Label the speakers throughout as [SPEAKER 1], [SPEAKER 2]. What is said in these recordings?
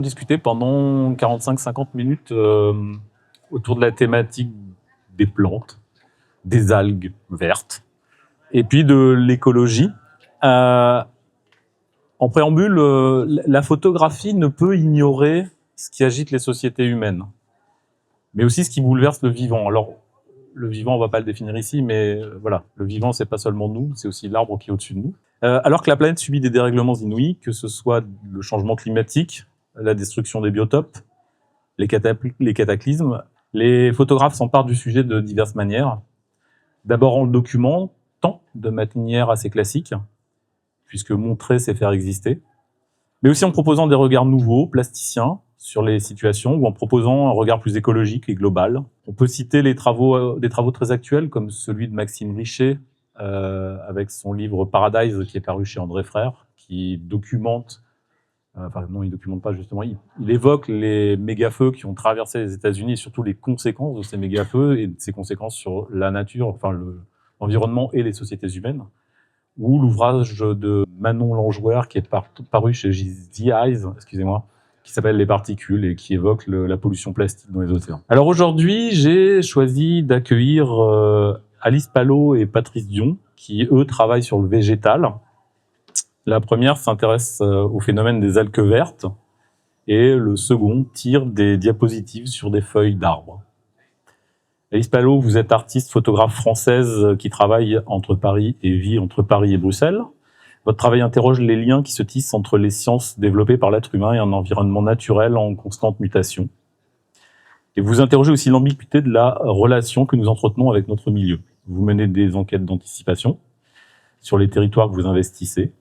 [SPEAKER 1] On discutait pendant 45-50 minutes autour de la thématique des plantes, des algues vertes, et puis de l'écologie. En préambule, la photographie ne peut ignorer ce qui agite les sociétés humaines, mais aussi ce qui bouleverse le vivant. Alors, le vivant, on ne va pas le définir ici, mais voilà, le vivant, c'est pas seulement nous, c'est aussi l'arbre qui est au-dessus de nous. Alors que la planète subit des dérèglements inouïs, que ce soit le changement climatique, la destruction des biotopes, les cataclysmes, les photographes s'emparent du sujet de diverses manières. D'abord en le documentant de manière assez classique, puisque montrer, c'est faire exister, mais aussi en proposant des regards nouveaux, plasticiens, sur les situations, ou en proposant un regard plus écologique et global. On peut citer des travaux très actuels, comme celui de Maxime Richet, avec son livre Paradise, qui est paru chez André Frères, qui documente, non, il documente pas justement, il évoque les méga-feux qui ont traversé les États-Unis et surtout les conséquences de ces méga-feux et de ces conséquences sur la nature, enfin l'environnement et les sociétés humaines. Ou l'ouvrage de Manon Langouer, qui est paru chez The Eyes, excusez-moi, qui s'appelle Les particules et qui évoque la pollution plastique dans les océans. Alors aujourd'hui, j'ai choisi d'accueillir Alice Palot et Patrice Dion, qui eux travaillent sur le végétal. La première s'intéresse au phénomène des algues vertes et le second tire des diapositives sur des feuilles d'arbres. Alice Palot, vous êtes artiste photographe française qui travaille entre Paris et vit entre Paris et Bruxelles. Votre travail interroge les liens qui se tissent entre les sciences développées par l'être humain et un environnement naturel en constante mutation. Et vous interrogez aussi l'ambiguïté de la relation que nous entretenons avec notre milieu. Vous menez des enquêtes d'anticipation sur les territoires que vous investissez,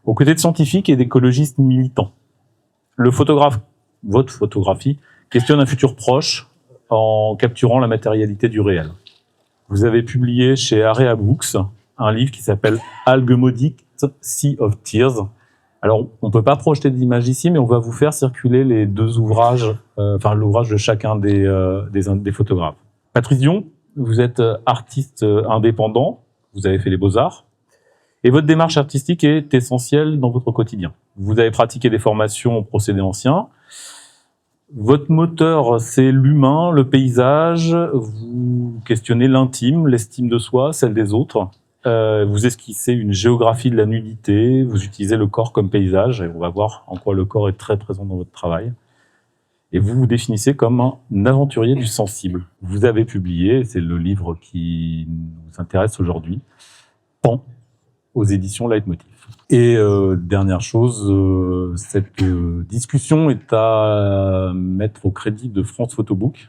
[SPEAKER 1] aux côtés de scientifiques et d'écologistes militants. Votre photographie, questionne un futur proche en capturant la matérialité du réel. Vous avez publié chez Area Books un livre qui s'appelle Algues maudites, Sea of Tears. Alors, on ne peut pas projeter d'images ici, mais on va vous faire circuler les deux ouvrages, l'ouvrage de chacun des photographes. Patrice Dion, vous êtes artiste indépendant, vous avez fait les Beaux-Arts, et votre démarche artistique est essentielle dans votre quotidien. Vous avez pratiqué des formations en procédés anciens. Votre moteur, c'est l'humain, le paysage. Vous questionnez l'intime, l'estime de soi, celle des autres. Vous esquissez une géographie de la nudité. Vous utilisez le corps comme paysage. Et on va voir en quoi le corps est très présent dans votre travail. Et vous vous définissez comme un aventurier du sensible. Vous avez publié, c'est le livre qui nous intéresse aujourd'hui, Pan, aux éditions Leitmotiv. Et dernière chose, cette discussion est à mettre au crédit de France Photobook,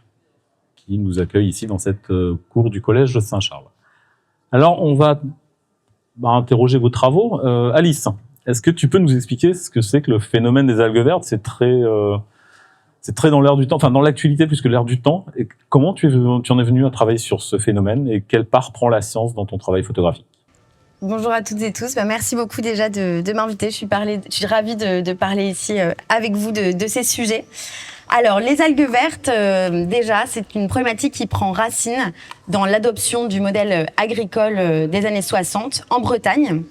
[SPEAKER 1] qui nous accueille ici dans cette cour du collège Saint-Charles. Alors, on va interroger vos travaux. Alice, est-ce que tu peux nous expliquer ce que c'est que le phénomène des algues vertes? C'est très dans l'air du temps, enfin dans l'actualité plus que l'air du temps. Et comment tu en es venu à travailler sur ce phénomène et quelle part prend la science dans ton travail photographique?
[SPEAKER 2] Bonjour à toutes et tous. Merci beaucoup déjà de m'inviter. Je suis ravie de parler ici avec vous de ces sujets. Alors, les algues vertes, déjà, c'est une problématique qui prend racine dans l'adoption du modèle agricole des années 60 en Bretagne,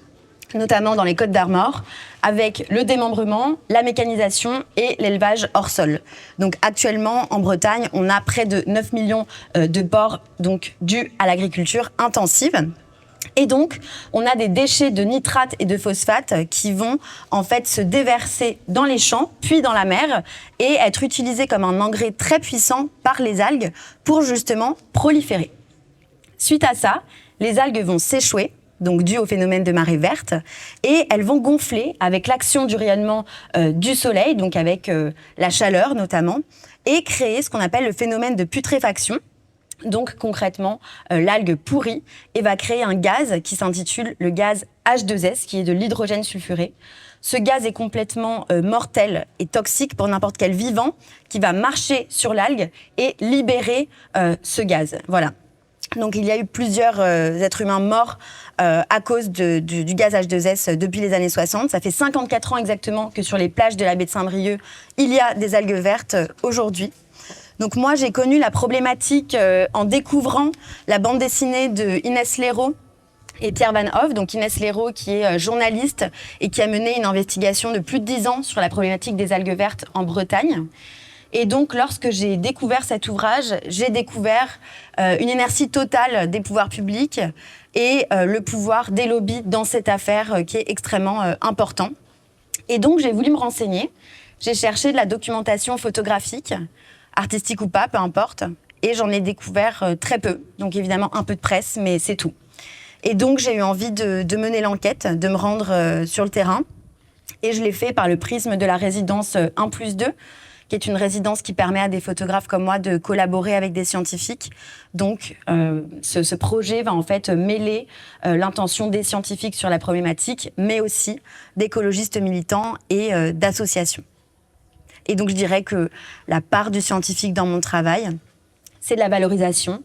[SPEAKER 2] notamment dans les Côtes d'Armor, avec le démembrement, la mécanisation et l'élevage hors sol. Donc actuellement, en Bretagne, on a près de 9 millions de porcs donc, dus à l'agriculture intensive. Et donc, on a des déchets de nitrates et de phosphates qui vont en fait se déverser dans les champs, puis dans la mer, et être utilisés comme un engrais très puissant par les algues pour justement proliférer. Suite à ça, les algues vont s'échouer, donc dû au phénomène de marée verte, et elles vont gonfler avec l'action du rayonnement du soleil, donc avec la chaleur notamment, et créer ce qu'on appelle le phénomène de putréfaction. Donc concrètement, l'algue pourrit et va créer un gaz qui s'intitule le gaz H2S, qui est de l'hydrogène sulfuré. Ce gaz est complètement mortel et toxique pour n'importe quel vivant qui va marcher sur l'algue et libérer ce gaz. Voilà. Donc il y a eu plusieurs êtres humains morts à cause du gaz H2S depuis les années 60. Ça fait 54 ans exactement que sur les plages de la baie de Saint-Brieuc, il y a des algues vertes aujourd'hui. Donc moi, j'ai connu la problématique en découvrant la bande dessinée de Inès Léraud, et Pierre Van Hoff, donc Inès Léraud, qui est journaliste et qui a mené une investigation de plus de 10 ans sur la problématique des algues vertes en Bretagne. Et donc, lorsque j'ai découvert cet ouvrage, j'ai découvert une inertie totale des pouvoirs publics et le pouvoir des lobbies dans cette affaire qui est extrêmement important. Et donc, j'ai voulu me renseigner. J'ai cherché de la documentation photographique, artistique ou pas, peu importe. Et j'en ai découvert très peu. Donc, évidemment, un peu de presse, mais c'est tout. Et donc, j'ai eu envie de mener l'enquête, de me rendre sur le terrain. Et je l'ai fait par le prisme de la résidence 1+2, qui est une résidence qui permet à des photographes comme moi de collaborer avec des scientifiques. Donc, ce projet va en fait mêler l'intention des scientifiques sur la problématique, mais aussi d'écologistes militants et d'associations. Et donc, je dirais que la part du scientifique dans mon travail, c'est de la valorisation.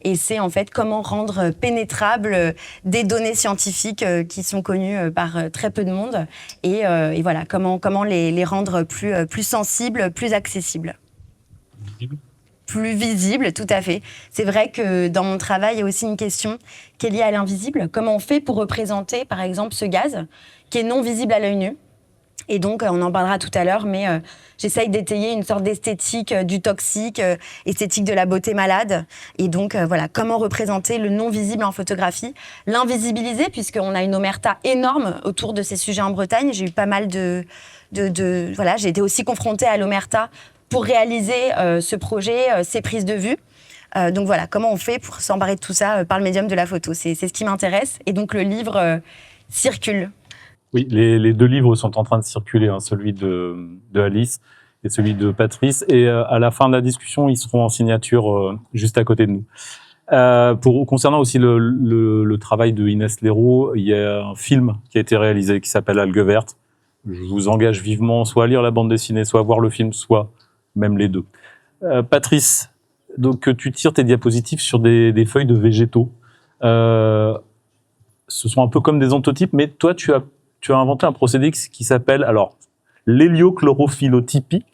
[SPEAKER 2] Et c'est en fait comment rendre pénétrables des données scientifiques qui sont connues par très peu de monde. Et voilà, comment les rendre plus sensibles, plus accessibles.
[SPEAKER 1] Visible.
[SPEAKER 2] Plus visibles, tout à fait. C'est vrai que dans mon travail, il y a aussi une question qui est liée à l'invisible. Comment on fait pour représenter, par exemple, ce gaz qui est non visible à l'œil nu ? Et donc, on en parlera tout à l'heure, mais j'essaye d'étayer une sorte d'esthétique du toxique, esthétique de la beauté malade. Et donc, voilà, comment représenter le non-visible en photographie, l'invisibiliser, puisqu'on a une omerta énorme autour de ces sujets en Bretagne. J'ai eu pas mal voilà, j'ai été aussi confrontée à l'omerta pour réaliser ce projet, ces prises de vue. Donc voilà, comment on fait pour s'emparer de tout ça par le médium de la photo. C'est ce qui m'intéresse. Et donc, le livre circule.
[SPEAKER 1] Oui, les deux livres sont en train de circuler, hein, celui de Alice et celui de Patrice. Et à la fin de la discussion, ils seront en signature juste à côté de nous. Concernant aussi le travail de Inès Léraud, il y a un film qui a été réalisé qui s'appelle Algues vertes. Je vous engage vivement soit à lire la bande dessinée, soit à voir le film, soit même les deux. Patrice, donc tu tires tes diapositives sur des feuilles de végétaux. Ce sont un peu comme des ontotypes, mais toi, tu as inventé un procédé qui s'appelle l'héliochlorophylotypie.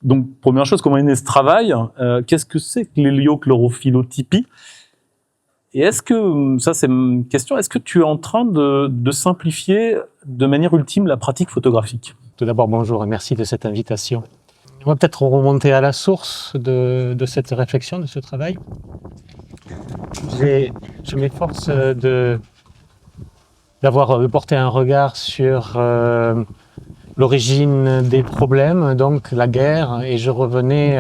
[SPEAKER 1] Donc, première chose, comment est né ce travail ? Qu'est-ce que c'est que l'héliochlorophylotypie ? Et est-ce que, ça c'est une question, est-ce que tu es en train de simplifier de manière ultime la pratique photographique ?
[SPEAKER 3] Tout d'abord, bonjour et merci de cette invitation. On va peut-être remonter à la source de cette réflexion, de ce travail. Je m'efforce d'avoir porté un regard sur l'origine des problèmes, donc la guerre, et je revenais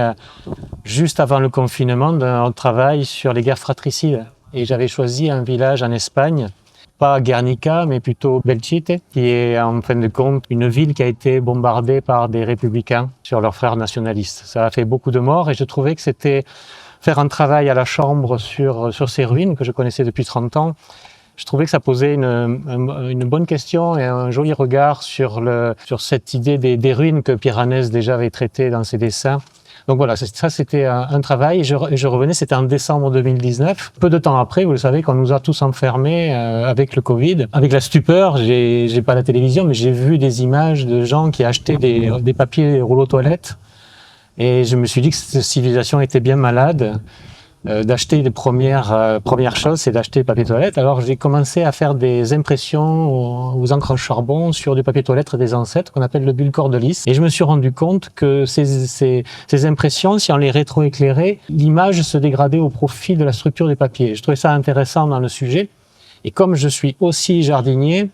[SPEAKER 3] juste avant le confinement d'un travail sur les guerres fratricides. Et j'avais choisi un village en Espagne, pas Guernica, mais plutôt Belchite, qui est en fin de compte une ville qui a été bombardée par des républicains sur leurs frères nationalistes. Ça a fait beaucoup de morts et je trouvais que c'était faire un travail à la chambre sur ces ruines que je connaissais depuis 30 ans. Je trouvais que ça posait une bonne question et un joli regard sur cette idée des ruines que Pierre Hanès déjà avait traité dans ses dessins. Donc voilà, ça c'était un travail et je revenais, c'était en décembre 2019. Peu de temps après, vous le savez, qu'on nous a tous enfermés avec le Covid. Avec la stupeur, j'ai pas la télévision, mais j'ai vu des images de gens qui achetaient des papiers rouleaux toilettes. Et je me suis dit que cette civilisation était bien malade. D'acheter les premières choses, c'est d'acheter le papier toilette. Alors j'ai commencé à faire des impressions aux encres en charbon sur du papier toilette des ancêtres qu'on appelle le bulle cordelis. Et je me suis rendu compte que ces impressions, si on les rétroéclairait, l'image se dégradait au profit de la structure du papier. Je trouvais ça intéressant dans le sujet. Et comme je suis aussi jardinier,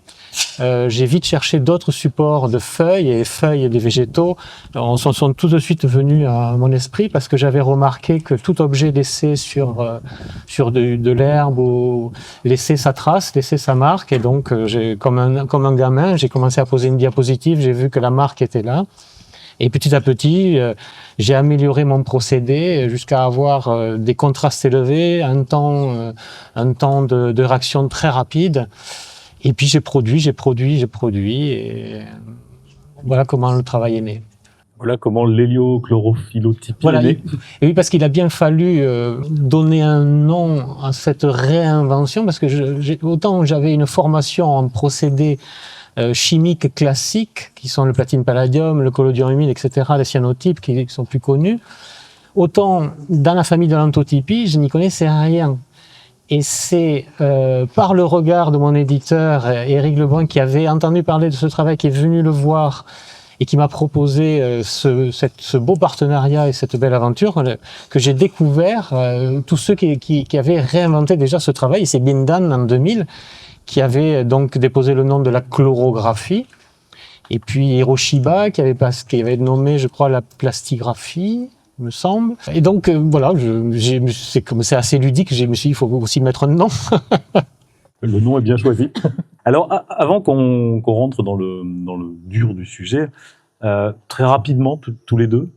[SPEAKER 3] j'ai vite cherché d'autres supports de feuilles et feuilles des végétaux. Sont tout de suite venus à mon esprit parce que j'avais remarqué que tout objet laissé sur de l'herbe ou laissait sa trace, laissait sa marque. Et donc, comme un gamin, j'ai commencé à poser une diapositive. J'ai vu que la marque était là. Et petit à petit, j'ai amélioré mon procédé jusqu'à avoir des contrastes élevés, un temps de réaction très rapide. Et puis j'ai produit. Et voilà comment le travail est né.
[SPEAKER 1] Voilà comment l'héliochlorophylotypie
[SPEAKER 3] voilà,
[SPEAKER 1] est née.
[SPEAKER 3] Et oui, parce qu'il a bien fallu donner un nom à cette réinvention, parce que autant j'avais une formation en procédés chimiques classiques, qui sont le platine palladium, le collodion humide, etc., les cyanotypes qui sont plus connus, autant dans la famille de l'anthotypie, je n'y connaissais rien. Et c'est par le regard de mon éditeur, Éric Lebrun, qui avait entendu parler de ce travail, qui est venu le voir et qui m'a proposé ce beau partenariat et cette belle aventure, que j'ai découvert tous ceux qui avaient réinventé déjà ce travail. Et c'est Bindan, en 2000, qui avait donc déposé le nom de la chlorographie. Et puis Hiroshiba, qui avait nommé, je crois, la plastigraphie, me semble. Et donc, voilà, c'est assez ludique, je me suis dit, il faut aussi mettre un nom.
[SPEAKER 1] Le nom est bien choisi. Alors, avant qu'on rentre dans le dur du sujet, très rapidement, tous les deux,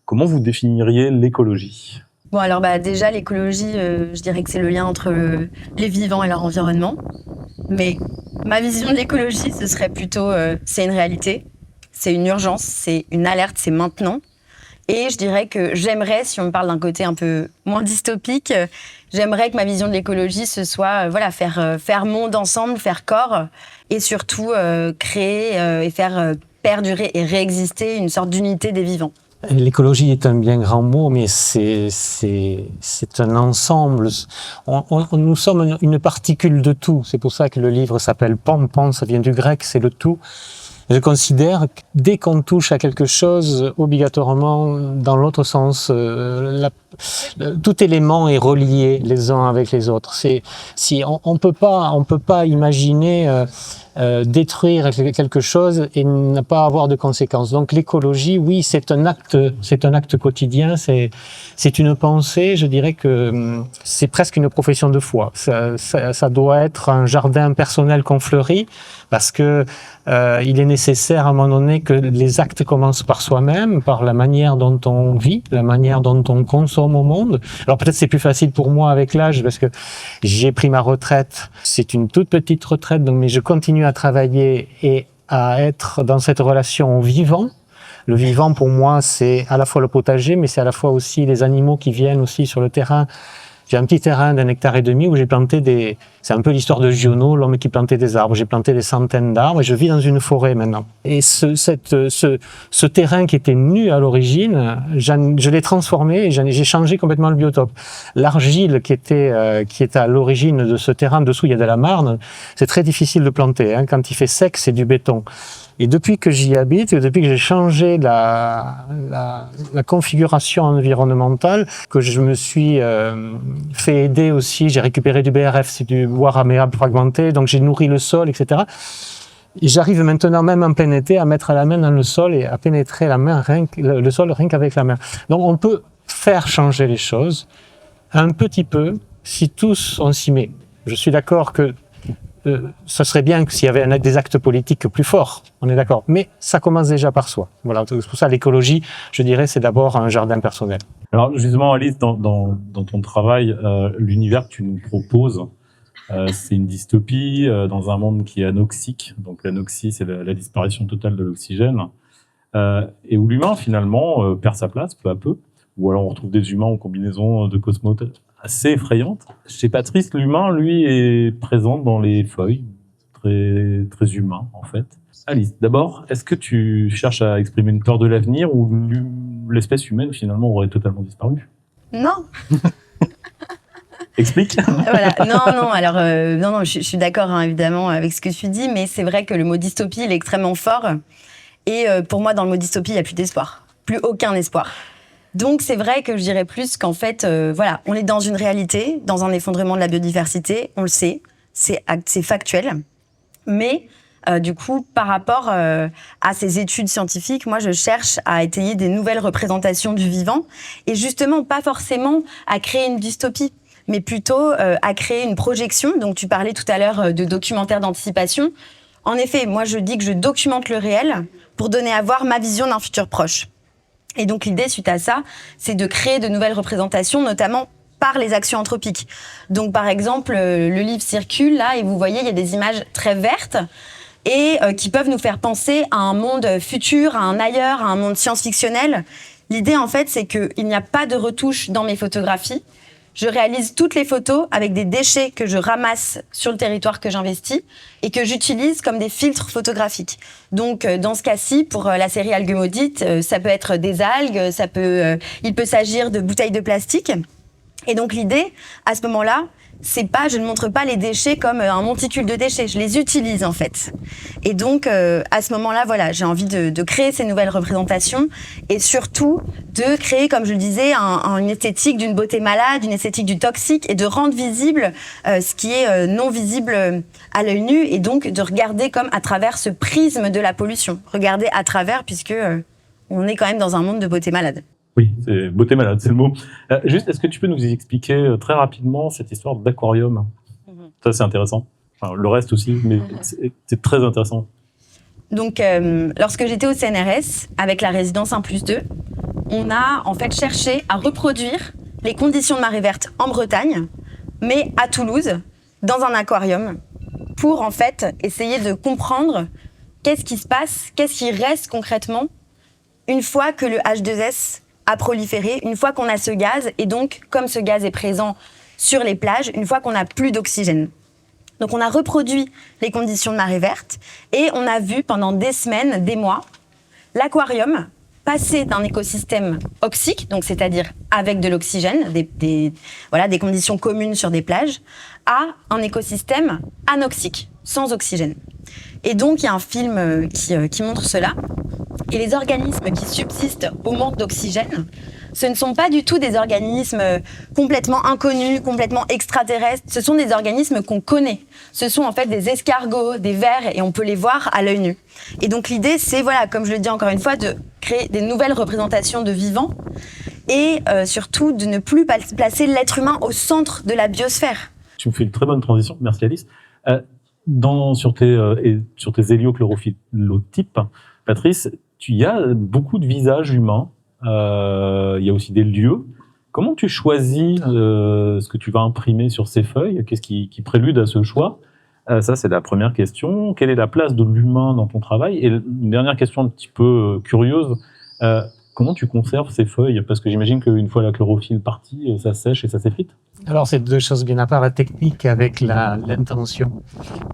[SPEAKER 1] comment vous définiriez l'écologie ?
[SPEAKER 2] Bon, alors déjà, l'écologie, je dirais que c'est le lien entre les vivants et leur environnement. Mais ma vision de l'écologie, ce serait plutôt, c'est une réalité, c'est une urgence, c'est une alerte, c'est maintenant. Et je dirais que j'aimerais, si on me parle d'un côté un peu moins dystopique, j'aimerais que ma vision de l'écologie, ce soit faire monde ensemble, faire corps, et surtout créer et faire perdurer et réexister une sorte d'unité des vivants.
[SPEAKER 3] L'écologie est un bien grand mot, mais c'est un ensemble. Nous sommes une particule de tout. C'est pour ça que le livre s'appelle Pan. Pan, ça vient du grec, c'est le tout. Je considère que dès qu'on touche à quelque chose, obligatoirement, dans l'autre sens, tout élément est relié les uns avec les autres. On peut pas imaginer détruire quelque chose et ne pas avoir de conséquences. Donc l'écologie, oui, c'est un acte quotidien, c'est une pensée. Je dirais que c'est presque une profession de foi. Ça doit être un jardin personnel qu'on fleurit, parce que il est nécessaire à un moment donné que les actes commencent par soi-même, par la manière dont on vit, la manière dont on consomme au monde. Alors peut-être c'est plus facile pour moi avec l'âge, parce que j'ai pris ma retraite. C'est une toute petite retraite, mais je continue à travailler et à être dans cette relation au vivant. Le vivant, pour moi, c'est à la fois le potager, mais c'est à la fois aussi les animaux qui viennent aussi sur le terrain. J'ai un petit terrain d'1,5 hectare où j'ai planté c'est un peu l'histoire de Giono, l'homme qui plantait des arbres. J'ai planté des centaines d'arbres et je vis dans une forêt maintenant. Et ce terrain qui était nu à l'origine, je l'ai transformé et j'ai changé complètement le biotope. L'argile qui était à l'origine de ce terrain, dessous il y a de la marne, c'est très difficile de planter, hein. Quand il fait sec, c'est du béton. Et depuis que j'y habite, depuis que j'ai changé la configuration environnementale, que je me suis fait aider aussi, j'ai récupéré du BRF, c'est du bois raméable fragmenté, donc j'ai nourri le sol, etc. Et j'arrive maintenant, même en plein été, à mettre la main dans le sol et à pénétrer le sol rien qu'avec la main. Donc on peut faire changer les choses un petit peu si tous on s'y met. Je suis d'accord que ce serait bien que s'il y avait des actes politiques plus forts, on est d'accord. Mais ça commence déjà par soi. Voilà, c'est pour ça l'écologie, je dirais, c'est d'abord un jardin personnel.
[SPEAKER 1] Alors justement, Alice, dans ton travail, l'univers que tu nous proposes, c'est une dystopie dans un monde qui est anoxique. Donc l'anoxie, c'est la disparition totale de l'oxygène. Et où l'humain, finalement, perd sa place peu à peu. Ou alors on retrouve des humains en combinaison de cosmonautes assez effrayante. Chez Patrice, l'humain, lui, est présent dans les feuilles, très, très humain, en fait. Alice, d'abord, est-ce que tu cherches à exprimer une peur de l'avenir où l'espèce humaine, finalement, aurait totalement disparu ?
[SPEAKER 2] Non.
[SPEAKER 1] Explique.
[SPEAKER 2] Voilà. Non. Alors, non, je suis d'accord, hein, évidemment, avec ce que tu dis, mais c'est vrai que le mot dystopie, il est extrêmement fort. Et pour moi, dans le mot dystopie, il n'y a plus d'espoir. Plus aucun espoir. Donc, c'est vrai que je dirais plus qu'en fait, on est dans une réalité, dans un effondrement de la biodiversité, on le sait, c'est factuel. Mais, du coup, par rapport à ces études scientifiques, moi, je cherche à étayer des nouvelles représentations du vivant et justement, pas forcément à créer une dystopie, mais plutôt à créer une projection. Donc, tu parlais tout à l'heure de documentaire d'anticipation. En effet, moi, je dis que je documente le réel pour donner à voir ma vision d'un futur proche. Et donc l'idée, suite à ça, c'est de créer de nouvelles représentations, notamment par les actions anthropiques. Donc par exemple, le livre circule là, et vous voyez, il y a des images très vertes et qui peuvent nous faire penser à un monde futur, à un ailleurs, à un monde science-fictionnel. L'idée, en fait, c'est qu'il n'y a pas de retouche dans mes photographies. Je réalise toutes les photos avec des déchets que je ramasse sur le territoire que j'investis et que j'utilise comme des filtres photographiques. Donc, dans ce cas-ci, pour la série Algues maudites, ça peut être des algues, il peut s'agir de bouteilles de plastique. Et donc l'idée, à ce moment-là, c'est pas, je ne montre pas les déchets comme un monticule de déchets, je les utilise en fait. Et donc à ce moment-là, voilà, j'ai envie de créer ces nouvelles représentations et surtout de créer, comme je le disais, une esthétique d'une beauté malade, une esthétique du toxique et de rendre visible ce qui est non visible à l'œil nu et donc de regarder comme à travers ce prisme de la pollution. Regarder à travers puisque on est quand même dans un monde de beauté malade.
[SPEAKER 1] Oui, c'est beauté malade, c'est le mot. Juste, est-ce que tu peux nous expliquer très rapidement cette histoire d'aquarium? Ça, c'est intéressant. Enfin, le reste aussi, mais c'est très intéressant.
[SPEAKER 2] Donc, lorsque j'étais au CNRS, avec la résidence 1+2, on a en fait cherché à reproduire les conditions de marée verte en Bretagne, mais à Toulouse, dans un aquarium, pour en fait essayer de comprendre qu'est-ce qui se passe, qu'est-ce qui reste concrètement une fois que le H2S a proliféré, une fois qu'on a ce gaz, et donc, comme ce gaz est présent sur les plages, une fois qu'on n'a plus d'oxygène. Donc, on a reproduit les conditions de marée verte, et on a vu pendant des semaines, des mois, l'aquarium passer d'un écosystème oxique, donc c'est-à-dire avec de l'oxygène, des conditions communes sur des plages, à un écosystème anoxique, sans oxygène. Et donc, il y a un film qui montre cela. Et les organismes qui subsistent au manque d'oxygène, ce ne sont pas du tout des organismes complètement inconnus, complètement extraterrestres. Ce sont des organismes qu'on connaît. Ce sont en fait des escargots, des vers, et on peut les voir à l'œil nu. Et donc l'idée, c'est, voilà, comme je le dis encore une fois, de créer des nouvelles représentations de vivants et surtout de ne plus placer l'être humain au centre de la biosphère.
[SPEAKER 1] Tu me fais une très bonne transition, merci Alice. Sur tes héliochlorophyllotypes, Patrice, il y a beaucoup de visages humains, il y a aussi des lieux. Comment tu choisis ce que tu vas imprimer sur ces feuilles? Qu'est-ce qui prélude à ce choix? Ça, c'est la première question. Quelle est la place de l'humain dans ton travail? Et une dernière question un petit peu curieuse, comment tu conserves ces feuilles? Parce que j'imagine qu'une fois la chlorophylle partie, ça sèche et ça s'effrite.
[SPEAKER 3] Alors, c'est deux choses bien à part, la technique avec l'intention.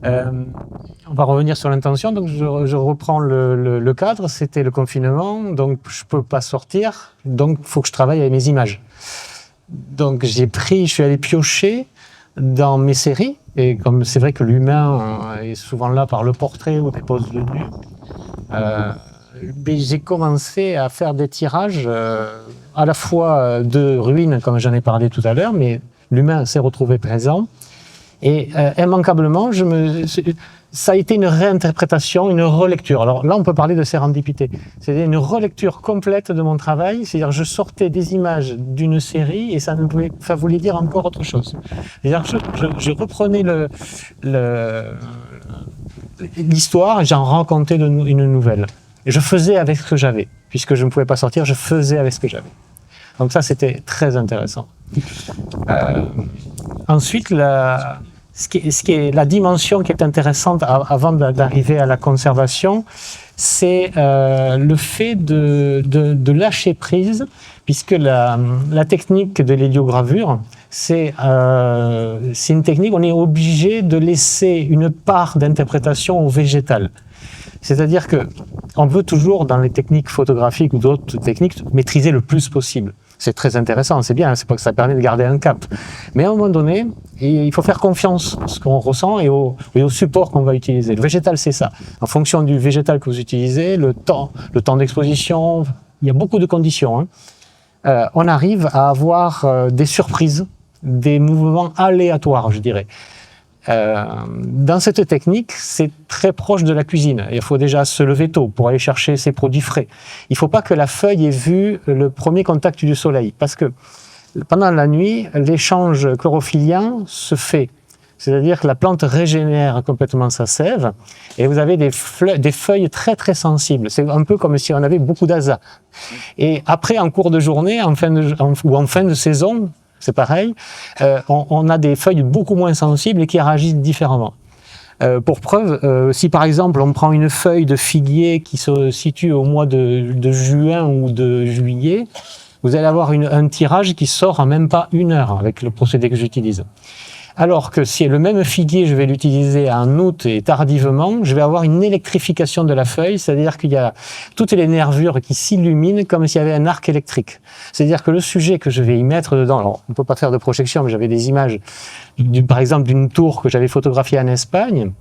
[SPEAKER 3] On va revenir sur l'intention. Donc, je reprends le cadre. C'était le confinement, donc je peux pas sortir. Donc, il faut que je travaille avec mes images. Donc, je suis allé piocher dans mes séries. Et comme c'est vrai que l'humain est souvent là par le portrait ou des poses de nu, j'ai commencé à faire des tirages à la fois de ruines, comme j'en ai parlé tout à l'heure, mais l'humain s'est retrouvé présent. Et immanquablement, ça a été une réinterprétation, une relecture. Alors là, on peut parler de sérendipité. C'était une relecture complète de mon travail. C'est-à-dire, je sortais des images d'une série et ça voulait dire encore autre chose. C'est-à-dire, je reprenais l'histoire et j'en racontais une nouvelle. Et je faisais avec ce que j'avais. Puisque je ne pouvais pas sortir, je faisais avec ce que j'avais. Donc ça, c'était très intéressant. Ensuite, la dimension qui est intéressante avant d'arriver à la conservation, c'est le fait de lâcher prise, puisque la technique de l'héliogravure, c'est une technique, on est obligé de laisser une part d'interprétation au végétal. C'est-à-dire qu'on veut toujours, dans les techniques photographiques ou d'autres techniques, maîtriser le plus possible. C'est très intéressant, c'est bien, c'est pas que ça permet de garder un cap. Mais à un moment donné, il faut faire confiance à ce qu'on ressent et au support qu'on va utiliser. Le végétal, c'est ça. En fonction du végétal que vous utilisez, le temps d'exposition, il y a beaucoup de conditions. On arrive à avoir des surprises, des mouvements aléatoires, je dirais. Dans cette technique, c'est très proche de la cuisine. Il faut déjà se lever tôt pour aller chercher ses produits frais. Il ne faut pas que la feuille ait vu le premier contact du soleil, parce que pendant la nuit, l'échange chlorophyllien se fait. C'est-à-dire que la plante régénère complètement sa sève et vous avez des feuilles très très sensibles. C'est un peu comme si on avait beaucoup d'aza. Et après, en cours de journée, en fin de saison, c'est pareil, on a des feuilles beaucoup moins sensibles et qui réagissent différemment. Pour preuve, si par exemple on prend une feuille de figuier qui se situe au mois de juin ou de juillet, vous allez avoir un tirage qui sort en même pas 1 heure avec le procédé que j'utilise. Alors que si le même figuier, je vais l'utiliser en août et tardivement, je vais avoir une électrification de la feuille, c'est-à-dire qu'il y a toutes les nervures qui s'illuminent comme s'il y avait un arc électrique. C'est-à-dire que le sujet que je vais y mettre dedans, alors on ne peut pas faire de projection, mais j'avais des images, par exemple d'une tour que j'avais photographiée en Espagne.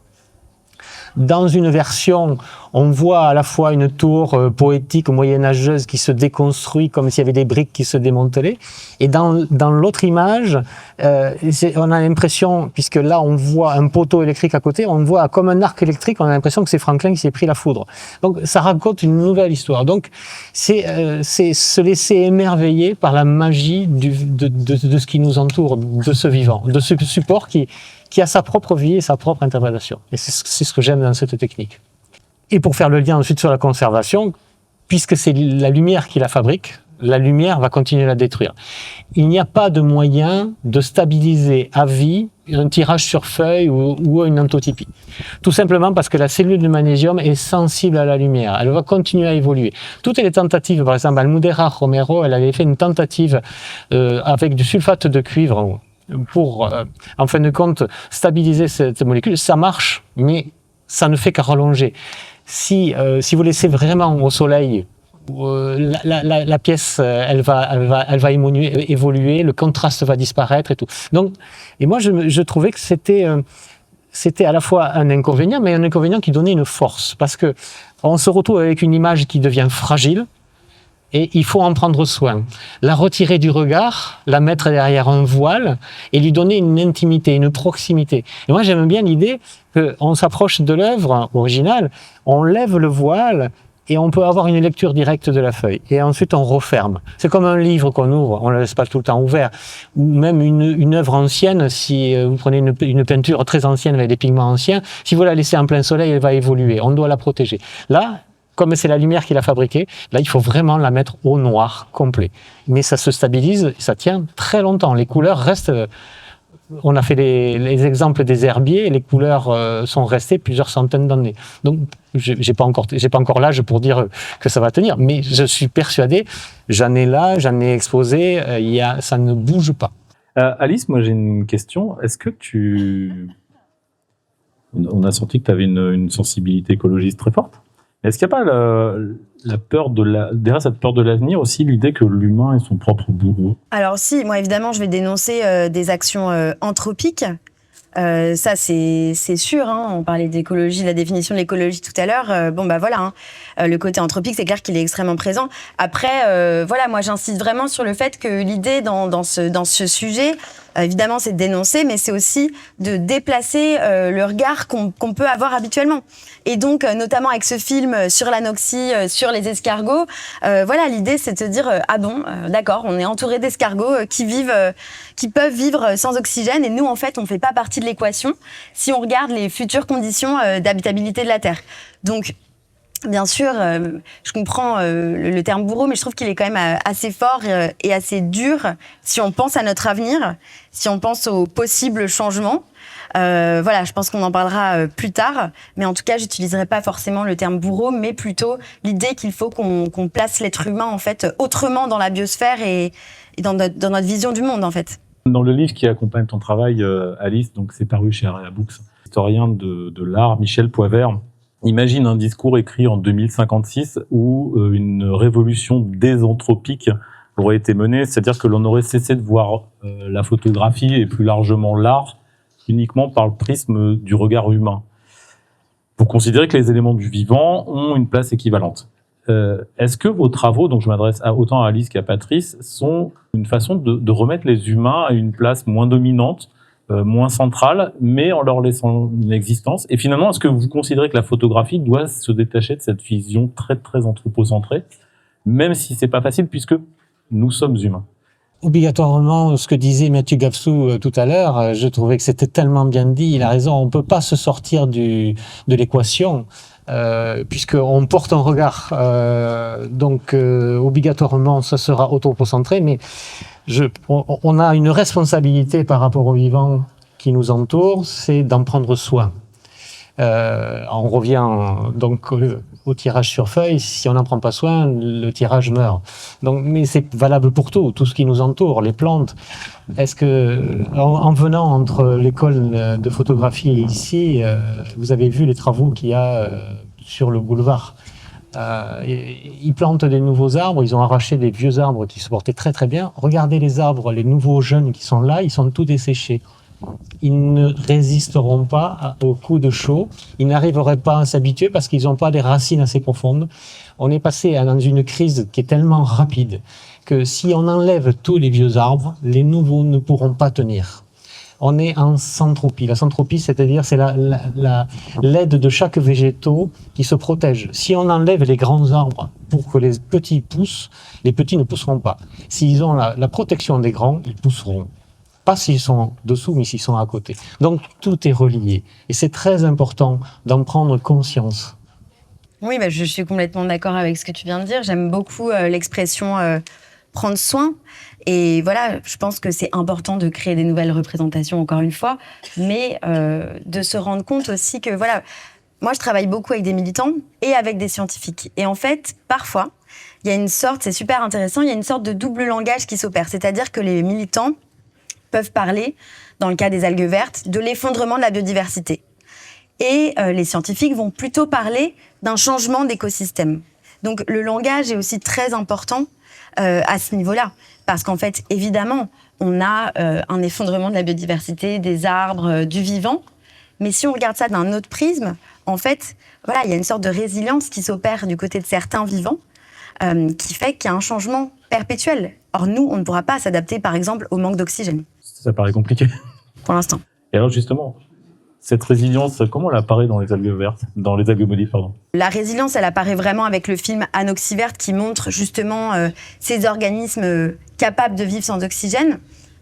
[SPEAKER 3] Dans une version, on voit à la fois une tour poétique moyenâgeuse qui se déconstruit comme s'il y avait des briques qui se démantelaient. Et dans l'autre image, on a l'impression, puisque là on voit un poteau électrique à côté, on voit comme un arc électrique, on a l'impression que c'est Franklin qui s'est pris la foudre. Donc ça raconte une nouvelle histoire. Donc c'est se laisser émerveiller par la magie de ce qui nous entoure, de ce vivant, de ce support qui a sa propre vie et sa propre interprétation. Et c'est ce que j'aime dans cette technique. Et pour faire le lien ensuite sur la conservation, puisque c'est la lumière qui la fabrique, la lumière va continuer à la détruire. Il n'y a pas de moyen de stabiliser à vie un tirage sur feuille ou une anthotypie. Tout simplement parce que la cellule de magnésium est sensible à la lumière. Elle va continuer à évoluer. Toutes les tentatives, par exemple, Almudena Romero, elle avait fait une tentative avec du sulfate de cuivre pour, en fin de compte, stabiliser cette molécule. Ça marche, mais ça ne fait qu'à rallonger. Si vous laissez vraiment au soleil, la pièce, elle va évoluer, le contraste va disparaître et tout. Donc, et moi, je trouvais que c'était à la fois un inconvénient, mais un inconvénient qui donnait une force, parce que on se retrouve avec une image qui devient fragile. Et il faut en prendre soin. La retirer du regard, la mettre derrière un voile et lui donner une intimité, une proximité. Et moi, j'aime bien l'idée qu'on s'approche de l'œuvre originale, on lève le voile et on peut avoir une lecture directe de la feuille. Et ensuite, on referme. C'est comme un livre qu'on ouvre, on ne le laisse pas tout le temps ouvert. Ou même une œuvre ancienne, si vous prenez une peinture très ancienne avec des pigments anciens, si vous la laissez en plein soleil, elle va évoluer. On doit la protéger. Là, comme c'est la lumière qui l'a fabriquée, là, il faut vraiment la mettre au noir complet. Mais ça se stabilise, ça tient très longtemps. Les couleurs restent... On a fait les exemples des herbiers, les couleurs sont restées plusieurs centaines d'années. Donc, j'ai pas encore l'âge pour dire que ça va tenir, mais je suis persuadé, j'en ai exposé, ça ne bouge pas.
[SPEAKER 1] Alice, moi j'ai une question. Est-ce que on a senti que tu avais une sensibilité écologiste très forte. Est-ce qu'il n'y a pas la peur derrière cette peur de l'avenir aussi, l'idée que l'humain est son propre bourreau?
[SPEAKER 2] Alors si, moi évidemment, je vais dénoncer des actions anthropiques. Ça, c'est sûr. Hein. On parlait d'écologie, de la définition de l'écologie tout à l'heure. Voilà. Hein. Le côté anthropique, c'est clair qu'il est extrêmement présent. Après, moi, j'insiste vraiment sur le fait que l'idée dans ce sujet, évidemment, c'est de dénoncer, mais c'est aussi de déplacer le regard qu'on peut avoir habituellement. Et donc, notamment avec ce film sur l'anoxie, sur les escargots, l'idée, c'est de se dire d'accord, on est entouré d'escargots qui peuvent vivre sans oxygène, et nous, en fait, on fait pas partie de l'équation si on regarde les futures conditions d'habitabilité de la Terre. Donc, bien sûr, je comprends le terme bourreau, mais je trouve qu'il est quand même assez fort et assez dur si on pense à notre avenir, si on pense aux possibles changements. Je pense qu'on en parlera plus tard, mais en tout cas, j'utiliserai pas forcément le terme bourreau, mais plutôt l'idée qu'il faut qu'on place l'être humain en fait autrement dans la biosphère et dans notre vision du monde en fait.
[SPEAKER 1] Dans le livre qui accompagne ton travail, Alice, donc c'est paru chez Area Books, l'historien de l'art Michel Poivert imagine un discours écrit en 2056 où une révolution désanthropique aurait été menée, c'est-à-dire que l'on aurait cessé de voir la photographie et plus largement l'art uniquement par le prisme du regard humain, pour considérer que les éléments du vivant ont une place équivalente. Est-ce que vos travaux, donc je m'adresse autant à Alice qu'à Patrice, sont une façon de remettre les humains à une place moins dominante, moins centrale, mais en leur laissant une existence? Et finalement, est-ce que vous considérez que la photographie doit se détacher de cette vision très, très anthropocentrée, même si c'est pas facile, puisque nous sommes humains?
[SPEAKER 3] Obligatoirement, ce que disait Mathieu Gafsou tout à l'heure, je trouvais que c'était tellement bien dit, il a raison, on peut pas se sortir de l'équation, puisqu'on porte un regard, donc obligatoirement ça sera anthropocentré, mais on a une responsabilité par rapport aux vivants qui nous entourent, c'est d'en prendre soin. On revient donc au tirage sur feuille. Si on n'en prend pas soin, le tirage meurt. Donc, mais c'est valable pour tout ce qui nous entoure, les plantes. Est-ce que, en venant entre l'école de photographie et ici, vous avez vu les travaux qu'il y a sur le boulevard? Ils plantent des nouveaux arbres, ils ont arraché des vieux arbres qui se portaient très très bien. Regardez les arbres, les nouveaux jeunes qui sont là, ils sont tous desséchés. Ils ne résisteront pas aux coups de chaud, ils n'arriveraient pas à s'habituer parce qu'ils n'ont pas des racines assez profondes. On est passé dans une crise qui est tellement rapide que si on enlève tous les vieux arbres, les nouveaux ne pourront pas tenir. On est en centropie. La centropie, c'est-à-dire c'est l'aide de chaque végétaux qui se protège. Si on enlève les grands arbres pour que les petits poussent, les petits ne pousseront pas. S'ils ont la protection des grands, ils pousseront. Pas s'ils sont dessous, mais s'ils sont à côté. Donc tout est relié. Et c'est très important d'en prendre conscience.
[SPEAKER 2] Oui, je suis complètement d'accord avec ce que tu viens de dire. J'aime beaucoup l'expression prendre soin. Et voilà, je pense que c'est important de créer des nouvelles représentations, encore une fois, mais de se rendre compte aussi que, voilà, moi je travaille beaucoup avec des militants et avec des scientifiques. Et en fait, parfois, il y a une sorte, c'est super intéressant, il y a une sorte de double langage qui s'opère. C'est-à-dire que les militants peuvent parler, dans le cas des algues vertes, de l'effondrement de la biodiversité. Et les scientifiques vont plutôt parler d'un changement d'écosystème. Donc le langage est aussi très important à ce niveau-là. Parce qu'en fait, évidemment, on a un effondrement de la biodiversité, des arbres, du vivant. Mais si on regarde ça d'un autre prisme, en fait, voilà, il y a une sorte de résilience qui s'opère du côté de certains vivants, qui fait qu'il y a un changement perpétuel. Or, nous, on ne pourra pas s'adapter, par exemple, au manque d'oxygène.
[SPEAKER 1] Ça paraît compliqué.
[SPEAKER 2] Pour l'instant.
[SPEAKER 1] Et alors, justement, cette résilience, comment elle apparaît dans les algues vertes, dans les algues maudites, pardon?
[SPEAKER 2] La résilience, elle apparaît vraiment avec le film Anoxie verte qui montre justement ces organismes capables de vivre sans oxygène.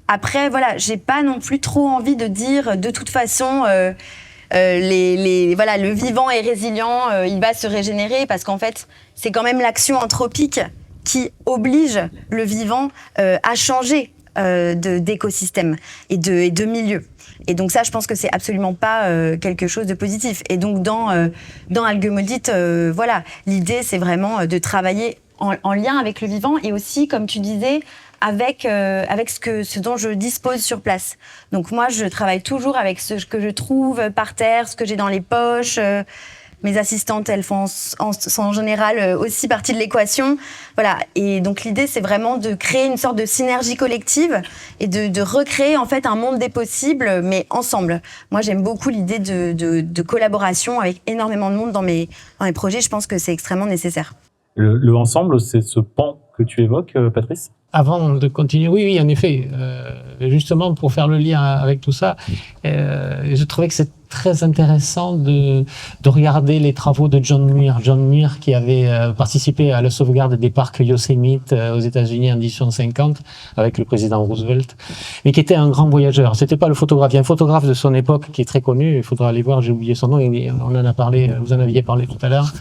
[SPEAKER 2] Après, voilà, j'ai pas non plus trop envie de dire de toute façon voilà, le vivant est résilient, il va se régénérer parce qu'en fait, c'est quand même l'action anthropique qui oblige le vivant à changer d'écosystème et de milieu. Et donc ça, je pense que c'est absolument pas quelque chose de positif. Et donc dans Algues maudites, voilà, l'idée c'est vraiment de travailler en lien avec le vivant et aussi, comme tu disais, avec ce dont je dispose sur place. Donc moi, je travaille toujours avec ce que je trouve par terre, ce que j'ai dans les poches. Mes assistantes, elles font en général aussi partie de l'équation. Voilà. Et donc l'idée, c'est vraiment de créer une sorte de synergie collective et de recréer en fait un monde des possibles, mais ensemble. Moi, j'aime beaucoup l'idée de collaboration avec énormément de monde dans mes projets. Je pense que c'est extrêmement nécessaire.
[SPEAKER 1] Le ensemble, c'est ce pan que tu évoques, Patrice?
[SPEAKER 3] Avant de continuer, oui, en effet. Justement, pour faire le lien avec tout ça, je trouvais que c'est très intéressant de regarder les travaux de John Muir. John Muir qui avait participé à la sauvegarde des parcs Yosemite aux États-Unis en 1850 avec le président Roosevelt, mais qui était un grand voyageur. C'était pas le photographe. Il y a un photographe de son époque qui est très connu. Il faudra aller voir. J'ai oublié son nom. On en a parlé. Vous en aviez parlé tout à l'heure,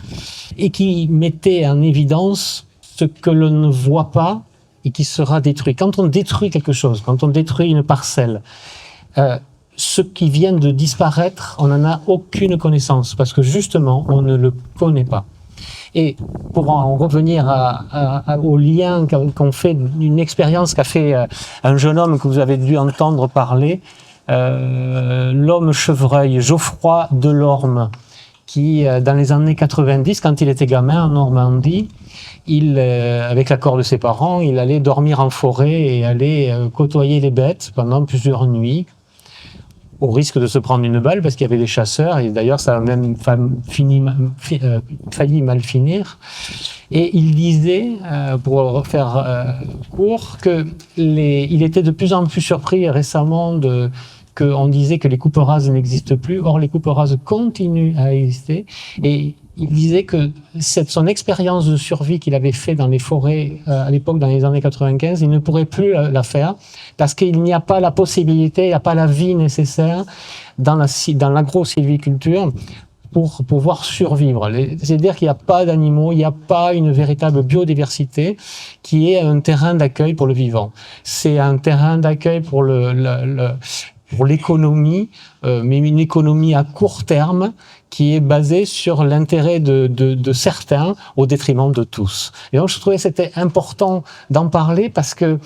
[SPEAKER 3] et qui mettait en évidence ce que l'on ne voit pas et qui sera détruit. Quand on détruit quelque chose, quand on détruit une parcelle, ce qui vient de disparaître, on n'en a aucune connaissance, parce que justement, on ne le connaît pas. Et pour en revenir au lien qu'on fait, d'une expérience qu'a fait un jeune homme que vous avez dû entendre parler, l'homme chevreuil, Geoffroy Delorme, qui, dans les années 90, quand il était gamin en Normandie, avec l'accord de ses parents, il allait dormir en forêt et allait côtoyer les bêtes pendant plusieurs nuits, au risque de se prendre une balle parce qu'il y avait des chasseurs, et d'ailleurs ça a même failli mal finir. Et il disait, pour faire court, il était de plus en plus surpris récemment qu'on disait que les coupes rases n'existent plus. Or, les coupes rases continuent à exister. Et il disait que son expérience de survie qu'il avait fait dans les forêts à l'époque, dans les années 95, il ne pourrait plus la faire parce qu'il n'y a pas la possibilité, il n'y a pas la vie nécessaire dans l'agro-sylviculture pour pouvoir survivre. C'est-à-dire qu'il n'y a pas d'animaux, il n'y a pas une véritable biodiversité qui est un terrain d'accueil pour le vivant. C'est un terrain d'accueil pour pour l'économie, mais une économie à court terme qui est basée sur l'intérêt de certains au détriment de tous. Et donc je trouvais que c'était important d'en parler parce que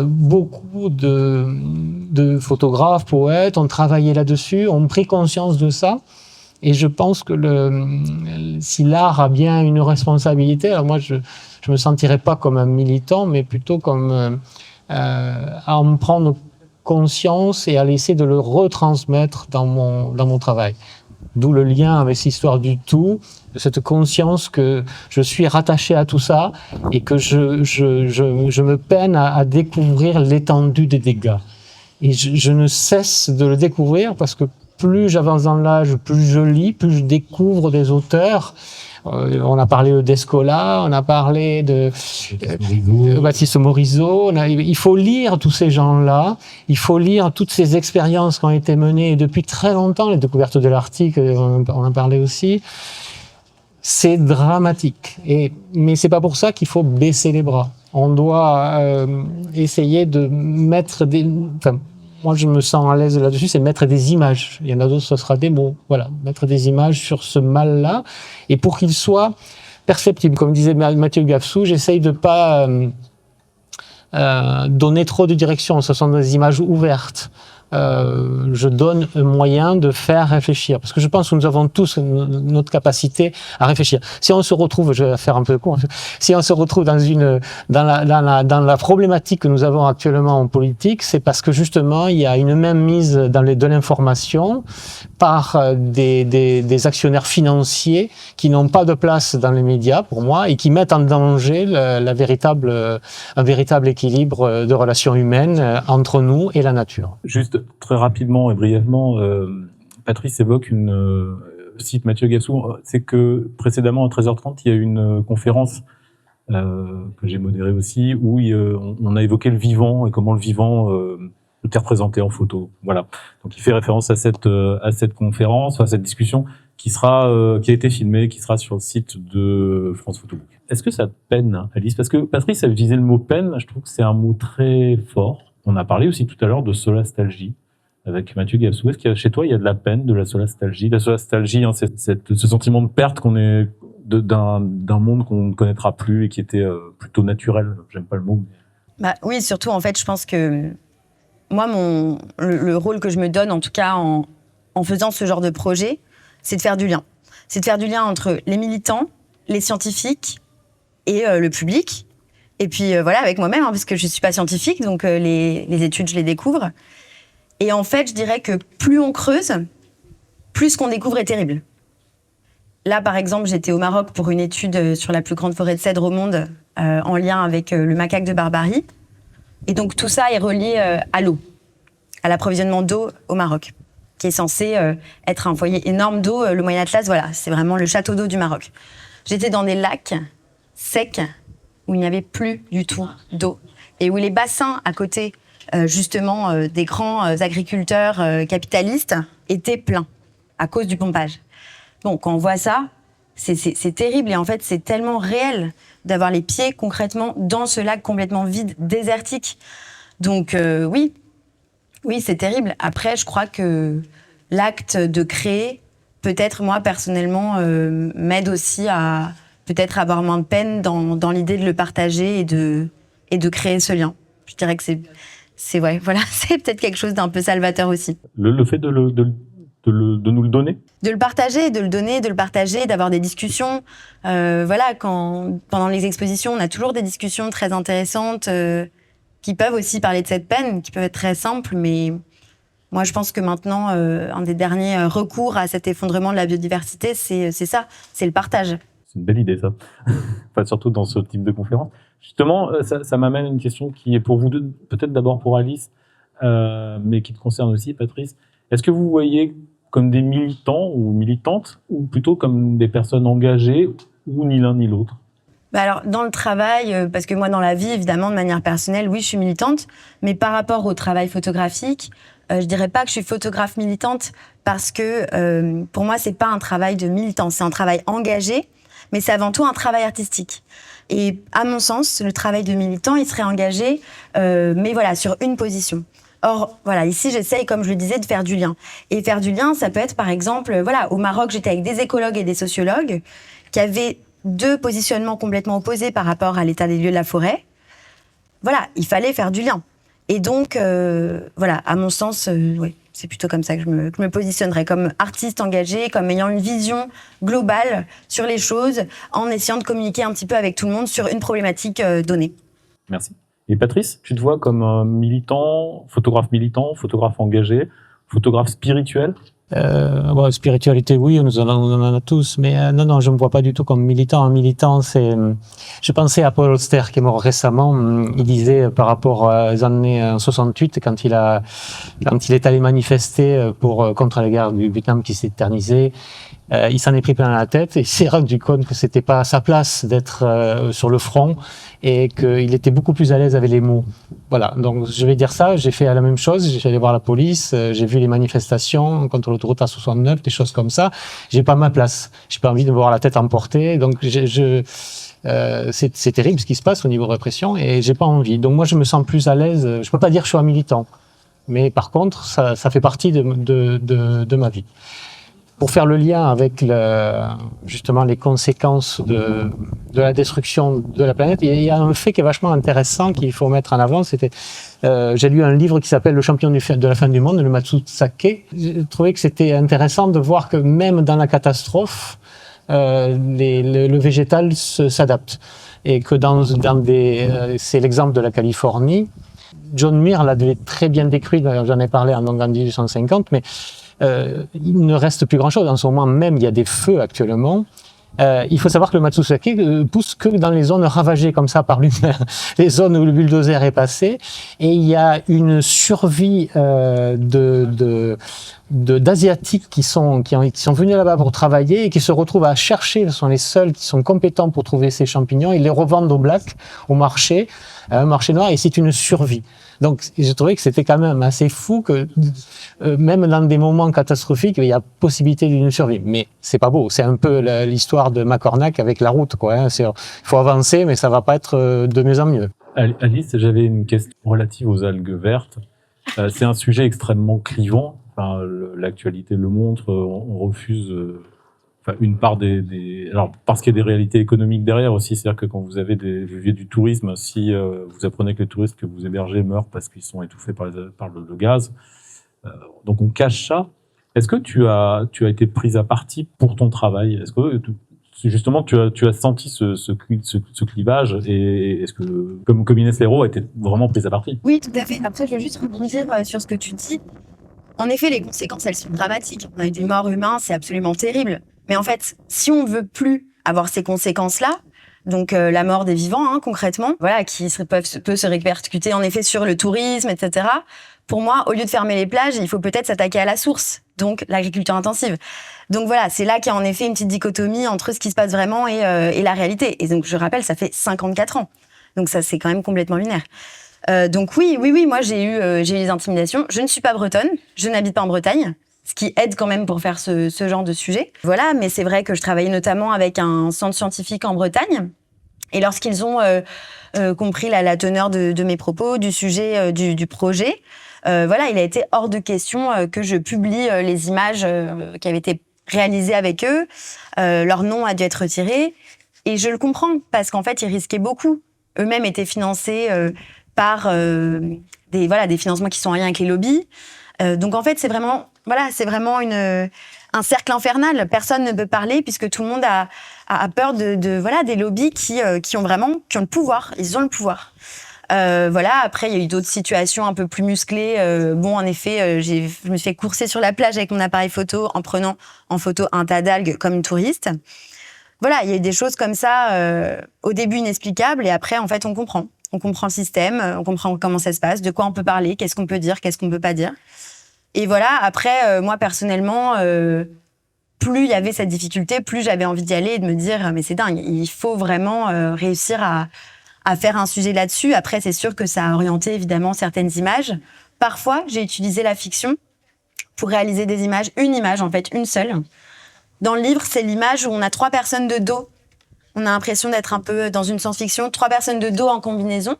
[SPEAKER 3] beaucoup de photographes, poètes ont travaillé là-dessus, ont pris conscience de ça. Et je pense que si l'art a bien une responsabilité, alors moi je me sentirais pas comme un militant, mais plutôt comme à en prendre conscience et à essayer de le retransmettre dans mon travail. D'où le lien avec cette histoire du tout, de cette conscience que je suis rattaché à tout ça et que je me peine à découvrir l'étendue des dégâts. Et je ne cesse de le découvrir parce que plus j'avance dans l'âge, plus je lis, plus je découvre des auteurs. On a parlé d'Escola, on a parlé de Baptiste Morisot. Il faut lire tous ces gens-là, il faut lire toutes ces expériences qui ont été menées depuis très longtemps, les découvertes de l'Arctique, on en parlait aussi. C'est dramatique. Mais c'est pas pour ça qu'il faut baisser les bras. On doit essayer de mettre moi, je me sens à l'aise là-dessus, c'est de mettre des images. Il y en a d'autres, ce sera des mots. Voilà, mettre des images sur ce mal-là. Et pour qu'il soit perceptible. Comme disait Mathieu Gafsou, j'essaye de pas donner trop de direction. Ce sont des images ouvertes. Je donne un moyen de faire réfléchir. Parce que je pense que nous avons tous notre capacité à réfléchir. Si on se retrouve, je vais faire un peu court, si on se retrouve dans la problématique que nous avons actuellement en politique, c'est parce que justement, il y a une mainmise de l'information par des actionnaires financiers qui n'ont pas de place dans les médias, pour moi, et qui mettent en danger un véritable équilibre de relations humaines entre nous et la nature.
[SPEAKER 1] Juste très rapidement et brièvement, Patrice évoque cite Mathieu Gafsou, c'est que précédemment à 13h30, il y a eu une conférence que j'ai modérée aussi, où on a évoqué le vivant et comment le vivant était représenté en photo. Voilà. Donc il fait référence à cette conférence, à cette discussion qui a été filmée, qui sera sur le site de France Photobook. Est-ce que ça te peine, Alice? Parce que Patrice a utilisé le mot peine, je trouve que c'est un mot très fort. On a parlé aussi tout à l'heure de solastalgie avec Mathieu Gafsou. Est-ce que chez toi, il y a de la peine, de la solastalgie? La solastalgie, hein, c'est ce sentiment de perte d'un monde qu'on ne connaîtra plus et qui était plutôt naturel. J'aime pas le mot.
[SPEAKER 2] Bah, oui, surtout, en fait, je pense que moi, le rôle que je me donne, en tout cas en faisant ce genre de projet, c'est de faire du lien. C'est de faire du lien entre les militants, les scientifiques et le public. Et puis voilà, avec moi-même, hein, parce que je ne suis pas scientifique, donc les études, je les découvre. Et en fait, je dirais que plus on creuse, plus ce qu'on découvre est terrible. Là, par exemple, j'étais au Maroc pour une étude sur la plus grande forêt de cèdre au monde, en lien avec le macaque de Barbarie. Et donc tout ça est relié à l'eau, à l'approvisionnement d'eau au Maroc, qui est censé être un foyer énorme d'eau. Le Moyen Atlas, voilà, c'est vraiment le château d'eau du Maroc. J'étais dans des lacs secs, où il n'y avait plus du tout d'eau. Et où les bassins à côté, justement, des grands agriculteurs capitalistes étaient pleins à cause du pompage. Bon, quand on voit ça, c'est terrible. Et en fait, c'est tellement réel d'avoir les pieds concrètement dans ce lac complètement vide, désertique. Donc oui, c'est terrible. Après, je crois que l'acte de créer, peut-être moi, personnellement, m'aide aussi à peut-être avoir moins de peine dans l'idée de le partager et de créer ce lien. Je dirais que c'est ouais, voilà, c'est peut-être quelque chose d'un peu salvateur aussi.
[SPEAKER 1] Le fait de nous le donner?
[SPEAKER 2] De le partager, de le donner, de le partager, d'avoir des discussions. Voilà, pendant les expositions, on a toujours des discussions très intéressantes qui peuvent aussi parler de cette peine, qui peuvent être très simples, mais moi, je pense que maintenant, un des derniers recours à cet effondrement de la biodiversité, c'est ça, c'est le partage.
[SPEAKER 1] C'est une belle idée, ça. Enfin, surtout dans ce type de conférence. Justement, ça m'amène à une question qui est pour vous deux, peut-être d'abord pour Alice, mais qui te concerne aussi, Patrice. Est-ce que vous voyez comme des militants ou militantes, ou plutôt comme des personnes engagées, ou ni l'un ni l'autre?
[SPEAKER 2] Bah alors, dans le travail, parce que moi, dans la vie, évidemment, de manière personnelle, oui, je suis militante, mais par rapport au travail photographique, je dirais pas que je suis photographe militante, parce que pour moi, c'est pas un travail de militant, c'est un travail engagé, mais c'est avant tout un travail artistique. Et à mon sens, le travail de militant, il serait engagé, mais voilà, sur une position. Or, voilà, ici, j'essaye, comme je le disais, de faire du lien. Et faire du lien, ça peut être, par exemple, voilà, au Maroc, j'étais avec des écologues et des sociologues qui avaient 2 positionnements complètement opposés par rapport à l'état des lieux de la forêt. Voilà, il fallait faire du lien. Et donc, voilà, à mon sens, ouais, c'est plutôt comme ça que je me positionnerais, comme artiste engagé, comme ayant une vision globale sur les choses, en essayant de communiquer un petit peu avec tout le monde sur une problématique donnée.
[SPEAKER 1] Merci. Et Patrice, tu te vois comme un militant, photographe engagé, photographe spirituel?
[SPEAKER 3] Bon, spiritualité, oui, on en a tous, mais non, je me vois pas du tout comme militant. Un militant, c'est... Je pensais à Paul Auster, qui est mort récemment. Il disait, par rapport aux années 68, quand il est allé manifester contre la guerre du Vietnam qui s'éternisait, il s'en est pris plein la tête et il s'est rendu compte que c'était pas à sa place d'être sur le front et qu'il était beaucoup plus à l'aise avec les mots. Voilà, donc je vais dire ça, j'ai fait la même chose, j'ai allé voir la police, j'ai vu les manifestations contre l'autoroute A69, des choses comme ça. J'ai pas ma place, j'ai pas envie de me voir la tête emportée, donc c'est terrible ce qui se passe au niveau répression et j'ai pas envie. Donc moi je me sens plus à l'aise, je peux pas dire que je suis un militant, mais par contre ça fait partie de ma vie. Pour faire le lien avec justement les conséquences de la destruction de la planète, il y a un fait qui est vachement intéressant qu'il faut mettre en avant. J'ai lu un livre qui s'appelle Le champion de la fin du monde, le Matsusake. J'ai trouvé que c'était intéressant de voir que même dans la catastrophe, le végétal s'adapte. Et que c'est l'exemple de la Californie. John Muir l'avait très bien décrit, j'en ai parlé en 1850, mais il ne reste plus grand-chose. En ce moment même, il y a des feux actuellement. Il faut savoir que le Matsusake pousse que dans les zones ravagées comme ça par l'humain, les zones où le bulldozer est passé. Et il y a une survie d'Asiatiques qui sont venus là-bas pour travailler et qui se retrouvent à chercher, ce sont les seuls qui sont compétents pour trouver ces champignons. Ils les revendent au black, au marché, à un marché noir, et c'est une survie. Donc, j'ai trouvé que c'était quand même assez fou que, même dans des moments catastrophiques, il y a possibilité d'une survie. Mais c'est pas beau. C'est un peu l'histoire de Macornac avec la route, quoi. Hein. Il faut avancer, mais ça va pas être de mieux en mieux.
[SPEAKER 1] Alice, j'avais une question relative aux algues vertes. C'est un sujet extrêmement clivant. Enfin, l'actualité le montre. On refuse. Enfin, une part alors parce qu'il y a des réalités économiques derrière aussi, c'est-à-dire que quand vous viviez du tourisme, si vous apprenez que les touristes que vous hébergez meurent parce qu'ils sont étouffés par le gaz, donc on cache ça. Est-ce que tu as été prise à partie pour ton travail? Est-ce que justement tu as senti ce clivage, et est-ce que comme Inès Leroux a été vraiment prise à partie?
[SPEAKER 2] Oui, tout à fait. Après, je veux juste rebondir sur ce que tu dis. En effet, les conséquences, elles sont dramatiques. On a eu des morts humains, c'est absolument terrible. Mais en fait, si on veut plus avoir ces conséquences-là, donc la mort des vivants, hein, concrètement, voilà, qui peut se répercuter en effet sur le tourisme, etc. Pour moi, au lieu de fermer les plages, il faut peut-être s'attaquer à la source, donc l'agriculture intensive. Donc voilà, c'est là qu'il y a en effet une petite dichotomie entre ce qui se passe vraiment et la réalité. Et donc je rappelle, ça fait 54 ans. Donc ça, c'est quand même complètement lunaire. Donc oui, moi j'ai eu des intimidations. Je ne suis pas bretonne, je n'habite pas en Bretagne, ce qui aide quand même pour faire ce genre de sujet. Voilà, mais c'est vrai que je travaillais notamment avec un centre scientifique en Bretagne. Et lorsqu'ils ont compris la teneur de mes propos, du sujet, du projet, voilà, il a été hors de question que je publie les images qui avaient été réalisées avec eux. Leur nom a dû être retiré. Et je le comprends, parce qu'en fait, ils risquaient beaucoup. Eux-mêmes étaient financés par des financements qui sont en lien avec les lobbies. Donc en fait, c'est vraiment un cercle infernal. Personne ne peut parler puisque tout le monde a peur des lobbies qui ont le pouvoir. Ils ont le pouvoir. Après, il y a eu d'autres situations un peu plus musclées. En effet, je me suis fait courser sur la plage avec mon appareil photo en prenant en photo un tas d'algues comme une touriste. Voilà, il y a eu des choses comme ça, au début inexplicables, et après, en fait, on comprend. On comprend le système, on comprend comment ça se passe, de quoi on peut parler, qu'est-ce qu'on peut dire, qu'est-ce qu'on peut pas dire. Et voilà, après, moi, personnellement, plus il y avait cette difficulté, plus j'avais envie d'y aller et de me dire « mais c'est dingue, il faut vraiment réussir à faire un sujet là-dessus ». Après, c'est sûr que ça a orienté, évidemment, certaines images. Parfois, j'ai utilisé la fiction pour réaliser des images, une image, en fait, une seule. Dans le livre, c'est l'image où on a 3 personnes de dos. On a l'impression d'être un peu dans une science-fiction, 3 personnes de dos en combinaison.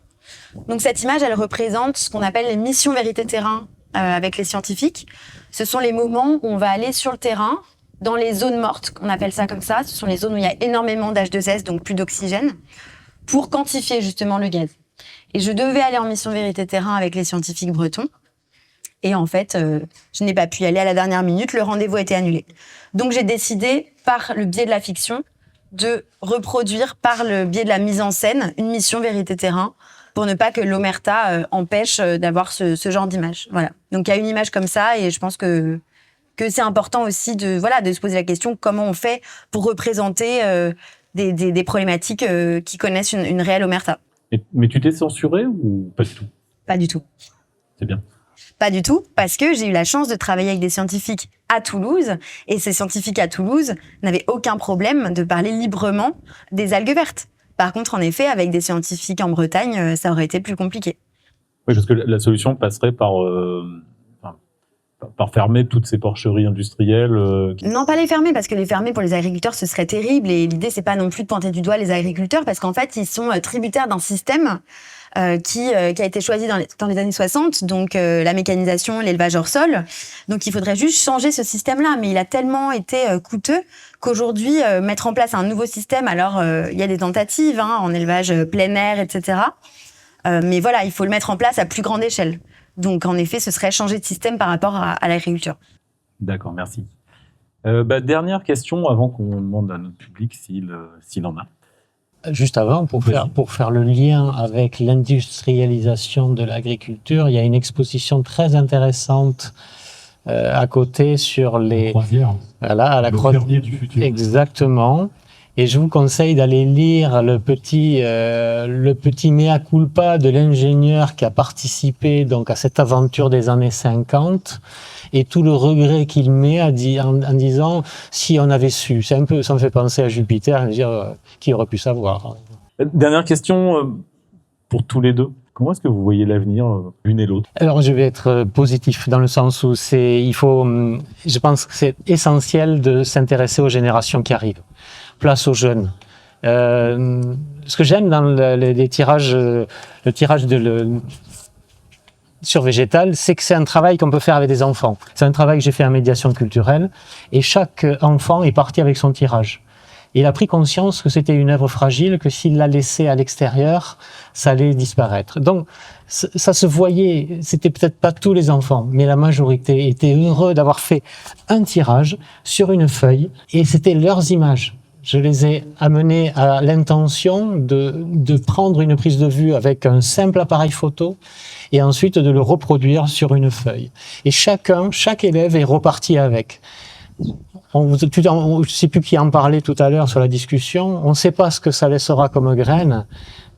[SPEAKER 2] Donc cette image, elle représente ce qu'on appelle les missions vérité terrain avec les scientifiques. Ce sont les moments où on va aller sur le terrain, dans les zones mortes, on appelle ça comme ça. Ce sont les zones où il y a énormément d'H2S, donc plus d'oxygène, pour quantifier justement le gaz. Et je devais aller en mission vérité terrain avec les scientifiques bretons. Et en fait, je n'ai pas pu y aller à la dernière minute, le rendez-vous a été annulé. Donc j'ai décidé, par le biais de la fiction, de reproduire par le biais de la mise en scène une mission vérité terrain pour ne pas que l'omerta empêche d'avoir ce genre d'image. Voilà. Donc il y a une image comme ça et je pense que c'est important aussi de se poser la question comment on fait pour représenter des problématiques qui connaissent une réelle omerta.
[SPEAKER 1] Mais tu t'es censuré ou pas du tout?
[SPEAKER 2] Pas du tout.
[SPEAKER 1] C'est bien.
[SPEAKER 2] Pas du tout, parce que j'ai eu la chance de travailler avec des scientifiques à Toulouse, et ces scientifiques à Toulouse n'avaient aucun problème de parler librement des algues vertes. Par contre, en effet, avec des scientifiques en Bretagne, ça aurait été plus compliqué.
[SPEAKER 1] Oui, parce que la solution passerait par fermer toutes ces porcheries industrielles.
[SPEAKER 2] Non, pas les fermer, parce que les fermer pour les agriculteurs, ce serait terrible, et l'idée, c'est pas non plus de pointer du doigt les agriculteurs, parce qu'en fait, ils sont tributaires d'un système qui a été choisi dans les années 60, donc la mécanisation, l'élevage hors sol. Donc il faudrait juste changer ce système-là, mais il a tellement été coûteux qu'aujourd'hui, mettre en place un nouveau système, alors il y a des tentatives en élevage plein air, etc. Mais voilà, il faut le mettre en place à plus grande échelle. Donc en effet, ce serait changer de système par rapport à l'agriculture.
[SPEAKER 1] D'accord, merci. Dernière question avant qu'on demande à notre public s'il en a.
[SPEAKER 3] Juste avant, pour faire le lien avec l'industrialisation de l'agriculture, il y a une exposition très intéressante à côté sur les
[SPEAKER 4] croisière.
[SPEAKER 3] Voilà, à la croisière
[SPEAKER 4] du futur.
[SPEAKER 3] Exactement. Et je vous conseille d'aller lire le petit mea culpa de l'ingénieur qui a participé donc à cette aventure des années 50 et tout le regret qu'il met en disant si on avait su. Ça me fait penser à Jupiter, dire qui aurait pu savoir.
[SPEAKER 1] Dernière question pour tous les deux. Comment est-ce que vous voyez l'avenir l'une et l'autre?
[SPEAKER 3] Alors je vais être positif dans le sens où je pense que c'est essentiel de s'intéresser aux générations qui arrivent. Place aux jeunes. Ce que j'aime dans le tirage sur végétal, c'est que c'est un travail qu'on peut faire avec des enfants. C'est un travail que j'ai fait en médiation culturelle et chaque enfant est parti avec son tirage. Et il a pris conscience que c'était une œuvre fragile, que s'il la laissait à l'extérieur, ça allait disparaître. Donc, ça se voyait, c'était peut-être pas tous les enfants, mais la majorité étaient heureux d'avoir fait un tirage sur une feuille et c'était leurs images. Je les ai amenés à l'intention de prendre une prise de vue avec un simple appareil photo et ensuite de le reproduire sur une feuille. Et chaque élève est reparti avec. Je ne sais plus qui en parlait tout à l'heure sur la discussion. On ne sait pas ce que ça laissera comme graine,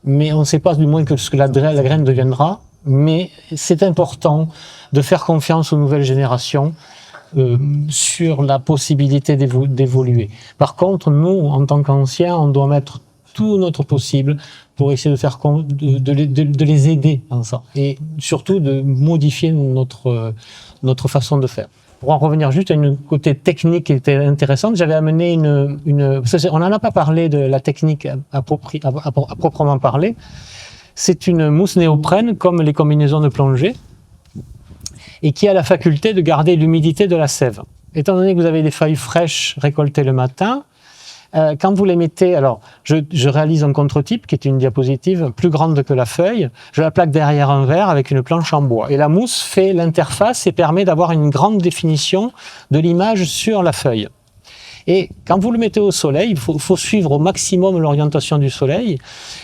[SPEAKER 3] mais on ne sait pas du moins ce que la graine deviendra. Mais c'est important de faire confiance aux nouvelles générations sur la possibilité d'évoluer. Par contre, nous, en tant qu'anciens, on doit mettre tout notre possible pour essayer de les aider en ça. Et surtout de modifier notre façon de faire. Pour en revenir juste à une côté technique qui était intéressante, j'avais amené on n'en a pas parlé de la technique à proprement parler. C'est une mousse néoprène comme les combinaisons de plongée et qui a la faculté de garder l'humidité de la sève. Étant donné que vous avez des feuilles fraîches récoltées le matin, quand vous les mettez, alors je réalise un contre-type qui est une diapositive plus grande que la feuille, je la plaque derrière un verre avec une planche en bois. Et la mousse fait l'interface et permet d'avoir une grande définition de l'image sur la feuille. Et quand vous le mettez au soleil, il faut suivre au maximum l'orientation du soleil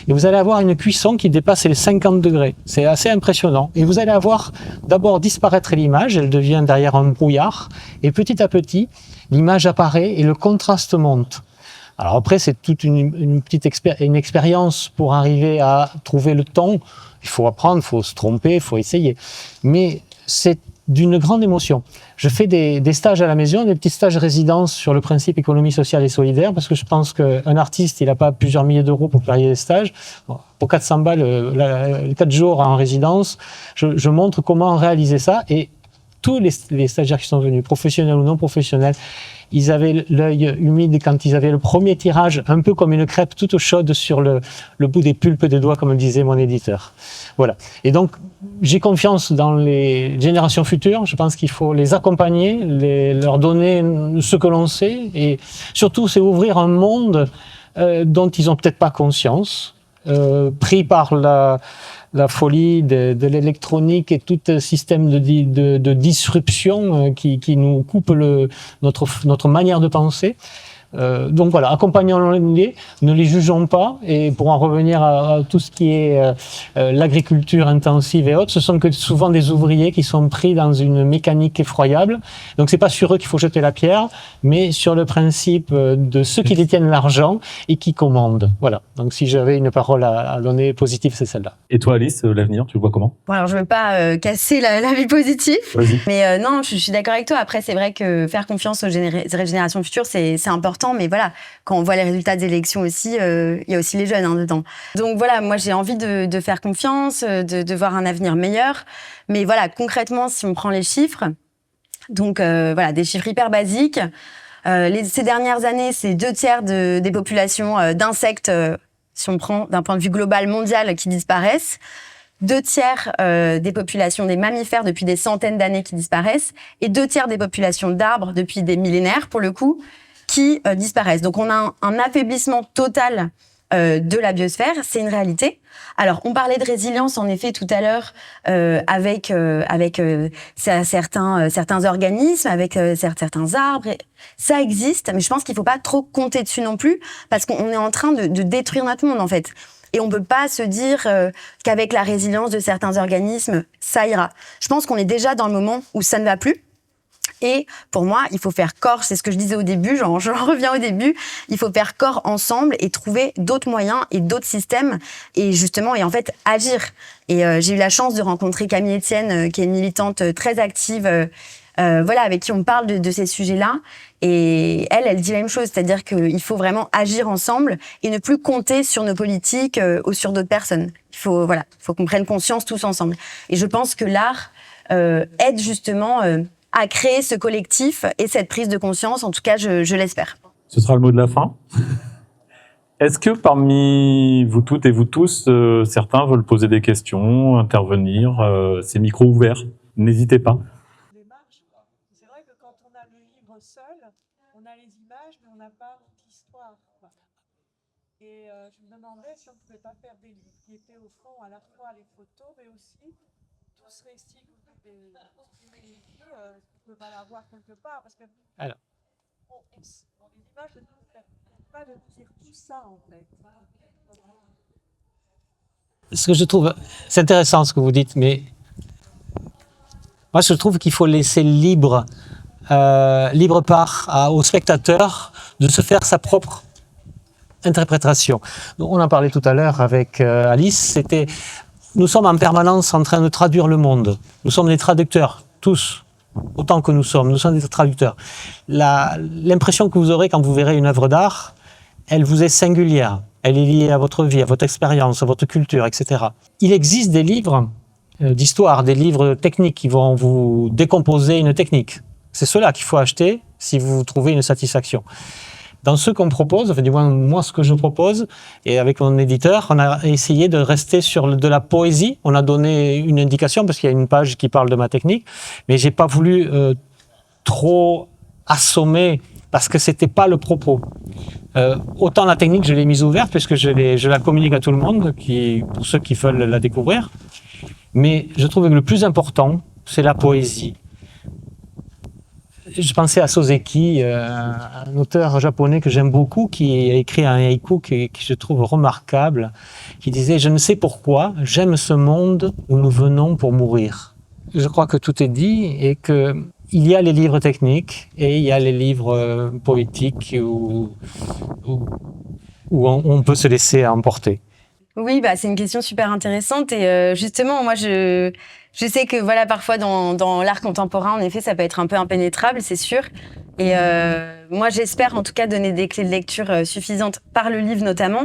[SPEAKER 3] et vous allez avoir une cuisson qui dépasse les 50 degrés. C'est assez impressionnant. Et vous allez avoir d'abord disparaître l'image, elle devient derrière un brouillard et petit à petit, l'image apparaît et le contraste monte. Alors après, c'est toute une petite expérience pour arriver à trouver le ton. Il faut apprendre, il faut se tromper, il faut essayer. Mais c'est d'une grande émotion. Je fais des stages à la maison, des petits stages résidence sur le principe économie sociale et solidaire, parce que je pense qu'un artiste, il n'a pas plusieurs milliers d'euros pour payer des stages. Bon, pour 400 balles, 4 jours en résidence, je montre comment réaliser ça. Et tous les stagiaires qui sont venus, professionnels ou non professionnels, ils avaient l'œil humide quand ils avaient le premier tirage, un peu comme une crêpe toute chaude sur le bout des pulpes des doigts, comme disait mon éditeur. Voilà. Et donc, j'ai confiance dans les générations futures. Je pense qu'il faut les accompagner, leur donner ce que l'on sait. Et surtout, c'est ouvrir un monde dont ils n'ont peut-être pas conscience, pris par la folie de l'électronique et tout système de disruption qui nous coupe notre manière de penser. Donc voilà, accompagnons-les, ne les jugeons pas. Et pour en revenir à tout ce qui est l'agriculture intensive et autres, ce sont que souvent des ouvriers qui sont pris dans une mécanique effroyable. Donc c'est pas sur eux qu'il faut jeter la pierre, mais sur le principe de ceux qui détiennent l'argent et qui commandent. Voilà. Donc si j'avais une parole à donner positive, c'est celle-là.
[SPEAKER 1] Et toi, Alice, l'avenir, tu le vois comment?
[SPEAKER 2] Bon, alors je veux pas casser la vie positive,
[SPEAKER 1] Vas-y.
[SPEAKER 2] mais non, je suis d'accord avec toi. Après, c'est vrai que faire confiance aux générations futures, c'est important. Mais voilà, quand on voit les résultats des élections aussi, il y a aussi les jeunes dedans. Donc voilà, moi j'ai envie de faire confiance, de voir un avenir meilleur. Mais voilà, concrètement, si on prend les chiffres, donc voilà, des chiffres hyper basiques. Ces dernières années, c'est 2/3 des populations d'insectes, si on prend d'un point de vue global mondial, qui disparaissent. 2/3 des populations des mammifères depuis des centaines d'années qui disparaissent. Et 2/3 des populations d'arbres depuis des millénaires, pour le coup, qui disparaissent. Donc on a un affaiblissement total de la biosphère, c'est une réalité. Alors on parlait de résilience en effet tout à l'heure avec certains organismes, avec certains arbres. Ça existe, mais je pense qu'il faut pas trop compter dessus non plus, parce qu'on est en train de détruire notre monde en fait. Et on peut pas se dire qu'avec la résilience de certains organismes, ça ira. Je pense qu'on est déjà dans le moment où ça ne va plus. Et pour moi, il faut faire corps, c'est ce que je disais au début, j'en reviens au début, il faut faire corps ensemble et trouver d'autres moyens et d'autres systèmes et justement, et en fait, agir. Et j'ai eu la chance de rencontrer Camille Etienne, qui est une militante très active, voilà, avec qui on parle de ces sujets-là. Et elle dit la même chose, c'est-à-dire qu'il faut vraiment agir ensemble et ne plus compter sur nos politiques ou sur d'autres personnes. Il faut qu'on prenne conscience tous ensemble. Et je pense que l'art aide justement à créer ce collectif et cette prise de conscience. En tout cas, je l'espère.
[SPEAKER 1] Ce sera le mot de la fin. Est-ce que parmi vous toutes et vous tous, certains veulent poser des questions, intervenir, ces micros ouverts? N'hésitez pas.
[SPEAKER 4] C'est vrai que quand on a le livre seul, on a les images, mais on n'a pas l'histoire. Et je me demandais si on ne pouvait pas faire des livres qui étaient au fond à la fois les photos, mais aussi tout ce récit on peut pas l'avoir quelque part parce que
[SPEAKER 3] Alors.
[SPEAKER 4] les images ne permettent pas de dire tout ça en fait.
[SPEAKER 3] Ce que je trouve, c'est intéressant ce que vous dites, mais moi je trouve qu'il faut laisser libre part au spectateur de se faire sa propre interprétation. On en parlait tout à l'heure avec Alice, nous sommes en permanence en train de traduire le monde. Nous sommes des traducteurs, tous, autant que nous sommes des traducteurs. L'impression que vous aurez quand vous verrez une œuvre d'art, elle vous est singulière. Elle est liée à votre vie, à votre expérience, à votre culture, etc. Il existe des livres d'histoire, des livres techniques qui vont vous décomposer une technique. C'est cela qu'il faut acheter si vous trouvez une satisfaction. Dans ce qu'on propose, enfin du moins moi ce que je propose, et avec mon éditeur, on a essayé de rester sur de la poésie. On a donné une indication parce qu'il y a une page qui parle de ma technique, mais j'ai pas voulu trop assommer parce que c'était pas le propos. Autant la technique, je l'ai mise ouverte puisque je la communique à tout le monde, pour ceux qui veulent la découvrir. Mais je trouve que le plus important, c'est la poésie. Je pensais à Soseki, un auteur japonais que j'aime beaucoup, qui a écrit un haïku que je trouve remarquable, qui disait « Je ne sais pourquoi, j'aime ce monde où nous venons pour mourir ». Je crois que tout est dit et qu'il y a les livres techniques et il y a les livres poétiques où on peut se laisser emporter.
[SPEAKER 2] Oui, c'est une question super intéressante et justement, moi, je sais que voilà, parfois dans l'art contemporain, en effet, ça peut être un peu impénétrable, c'est sûr. Et moi, j'espère en tout cas donner des clés de lecture suffisantes par le livre notamment,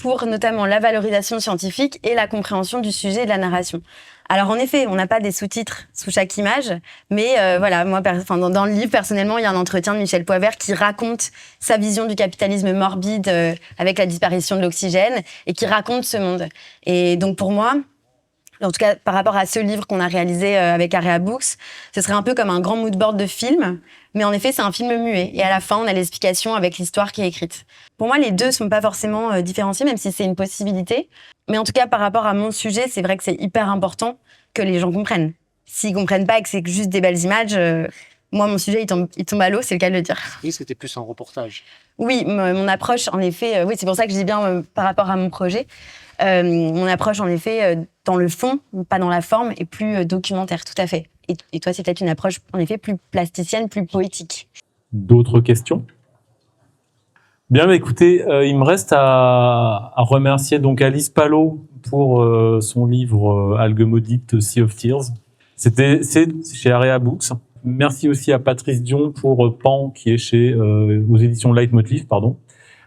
[SPEAKER 2] pour notamment la valorisation scientifique et la compréhension du sujet et de la narration. Alors en effet, on n'a pas des sous-titres sous chaque image, mais voilà, moi, dans le livre, personnellement, il y a un entretien de Michel Poivert qui raconte sa vision du capitalisme morbide avec la disparition de l'oxygène et qui raconte ce monde. Et donc pour moi, en tout cas par rapport à ce livre qu'on a réalisé avec Area Books, ce serait un peu comme un grand moodboard de film, mais en effet, c'est un film muet. Et à la fin, on a l'explication avec l'histoire qui est écrite. Pour moi, les deux ne sont pas forcément différenciés, même si c'est une possibilité. Mais en tout cas, par rapport à mon sujet, c'est vrai que c'est hyper important que les gens comprennent. S'ils comprennent pas et que c'est juste des belles images, moi, mon sujet, il tombe à l'eau, c'est le cas de le dire.
[SPEAKER 3] Oui, c'était plus un reportage.
[SPEAKER 2] Oui, mon approche, en effet, oui, c'est pour ça que je dis bien par rapport à mon projet. Mon approche, en effet, dans le fond, pas dans la forme, est plus documentaire, tout à fait. Et toi, c'est peut-être une approche, en effet, plus plasticienne, plus poétique.
[SPEAKER 1] D'autres questions? Bien, bah, écoutez, il me reste à remercier donc Alice Palot pour son livre Algues maudites, Sea of Tears. C'est chez Area Books. Merci aussi à Patrice Dion pour Pan, qui est aux éditions Leitmotiv, pardon.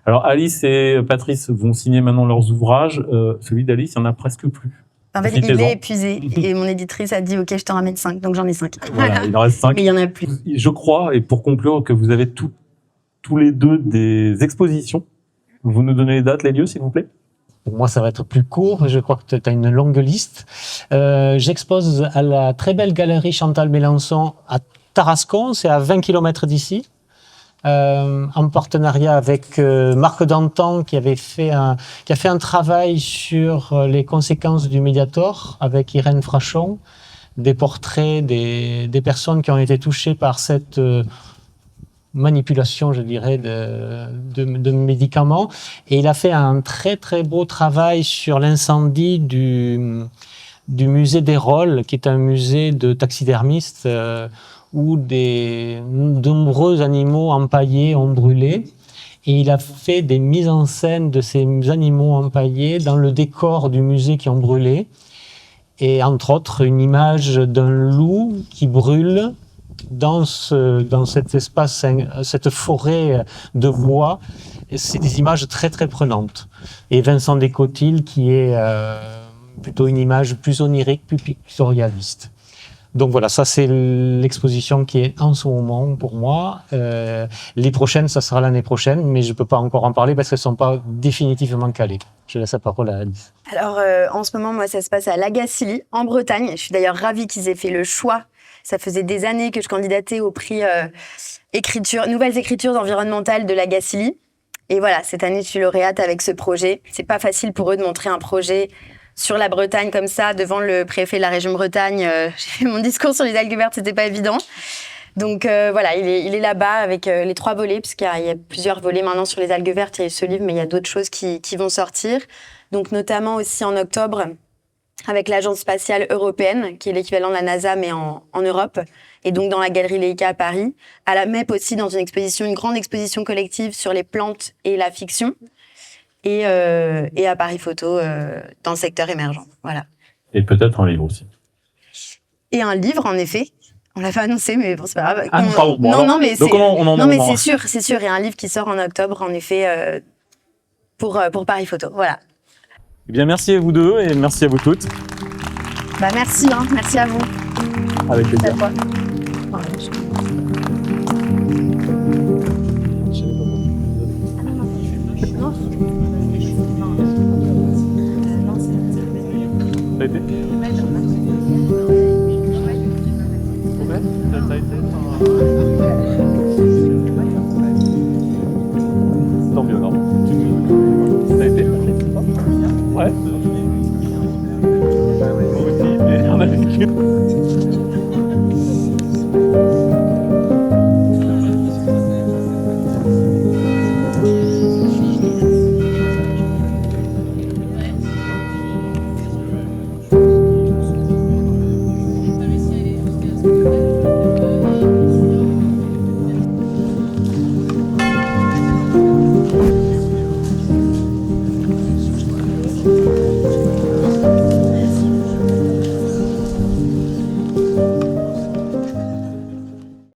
[SPEAKER 1] Alors Alice et Patrice vont signer maintenant leurs ouvrages. Celui d'Alice, il n'y en a presque plus.
[SPEAKER 2] En fait, il est épuisé et mon éditrice a dit « Ok, je t'en ramène 5 », donc j'en ai 5.
[SPEAKER 1] Voilà, il en reste 5.
[SPEAKER 2] Mais il y en a plus.
[SPEAKER 1] Je crois, et pour conclure, que vous avez tous les deux des expositions. Vous nous donnez les dates, les lieux, s'il vous plaît?
[SPEAKER 3] Pour moi, ça va être plus court. Je crois que tu as une longue liste. J'expose à la très belle galerie Chantal Mélençon à Tarascon, c'est à 20 km d'ici. En partenariat avec Marc Dantan qui a fait un travail sur les conséquences du Mediator avec Irène Frachon, des portraits des personnes qui ont été touchées par cette manipulation, je dirais, de médicaments. Et il a fait un très très beau travail sur l'incendie du musée d'Hérold, qui est un musée de taxidermistes où de nombreux animaux empaillés ont brûlé. Et il a fait des mises en scène de ces animaux empaillés dans le décor du musée qui ont brûlé. Et entre autres, une image d'un loup qui brûle dans cet espace, cette forêt de bois. Et c'est des images très très prenantes. Et Vincent Descotilles qui est plutôt une image plus onirique, plus pictorialiste. Donc voilà, ça c'est l'exposition qui est en ce moment pour moi. Les prochaines, ça sera l'année prochaine, mais je ne peux pas encore en parler parce qu'elles ne sont pas définitivement calées. Je laisse la parole à Alice.
[SPEAKER 2] Alors en ce moment, moi, ça se passe à Lagacilly, en Bretagne. Je suis d'ailleurs ravie qu'ils aient fait le choix. Ça faisait des années que je candidatais au prix Nouvelles écritures environnementales de Lagacilly. Et voilà, cette année, je suis lauréate avec ce projet. C'est pas facile pour eux de montrer un projet sur la Bretagne comme ça, devant le préfet de la région Bretagne. J'ai fait mon discours sur les algues vertes, c'était pas évident. Donc voilà, il est là-bas avec les 3 volets, parce qu'il y a plusieurs volets maintenant sur les algues vertes. Il y a eu ce livre, mais il y a d'autres choses qui vont sortir. Donc notamment aussi en octobre, avec l'Agence spatiale européenne, qui est l'équivalent de la NASA, mais en Europe. Et donc dans la galerie Leica à Paris. À la MEP aussi, dans une grande exposition collective sur les plantes et la fiction. Et à Paris Photo, dans le secteur émergent. Voilà.
[SPEAKER 1] Et peut-être un livre aussi.
[SPEAKER 2] Et un livre, en effet. On l'a pas annoncé, mais bon, c'est pas grave.
[SPEAKER 1] Ah, pardon. Bon,
[SPEAKER 2] non, mais
[SPEAKER 1] c'est
[SPEAKER 2] c'est sûr. Et un livre qui sort en octobre, en effet, pour Paris Photo. Voilà.
[SPEAKER 1] Eh bien, merci à vous deux et merci à vous toutes.
[SPEAKER 2] Bah, merci, merci à vous.
[SPEAKER 1] Avec plaisir.
[SPEAKER 2] À toi.
[SPEAKER 1] Ça a été? Ça a été? Tant mieux, non? Ça a été? Ouais. Moi aussi, mais on a vécu.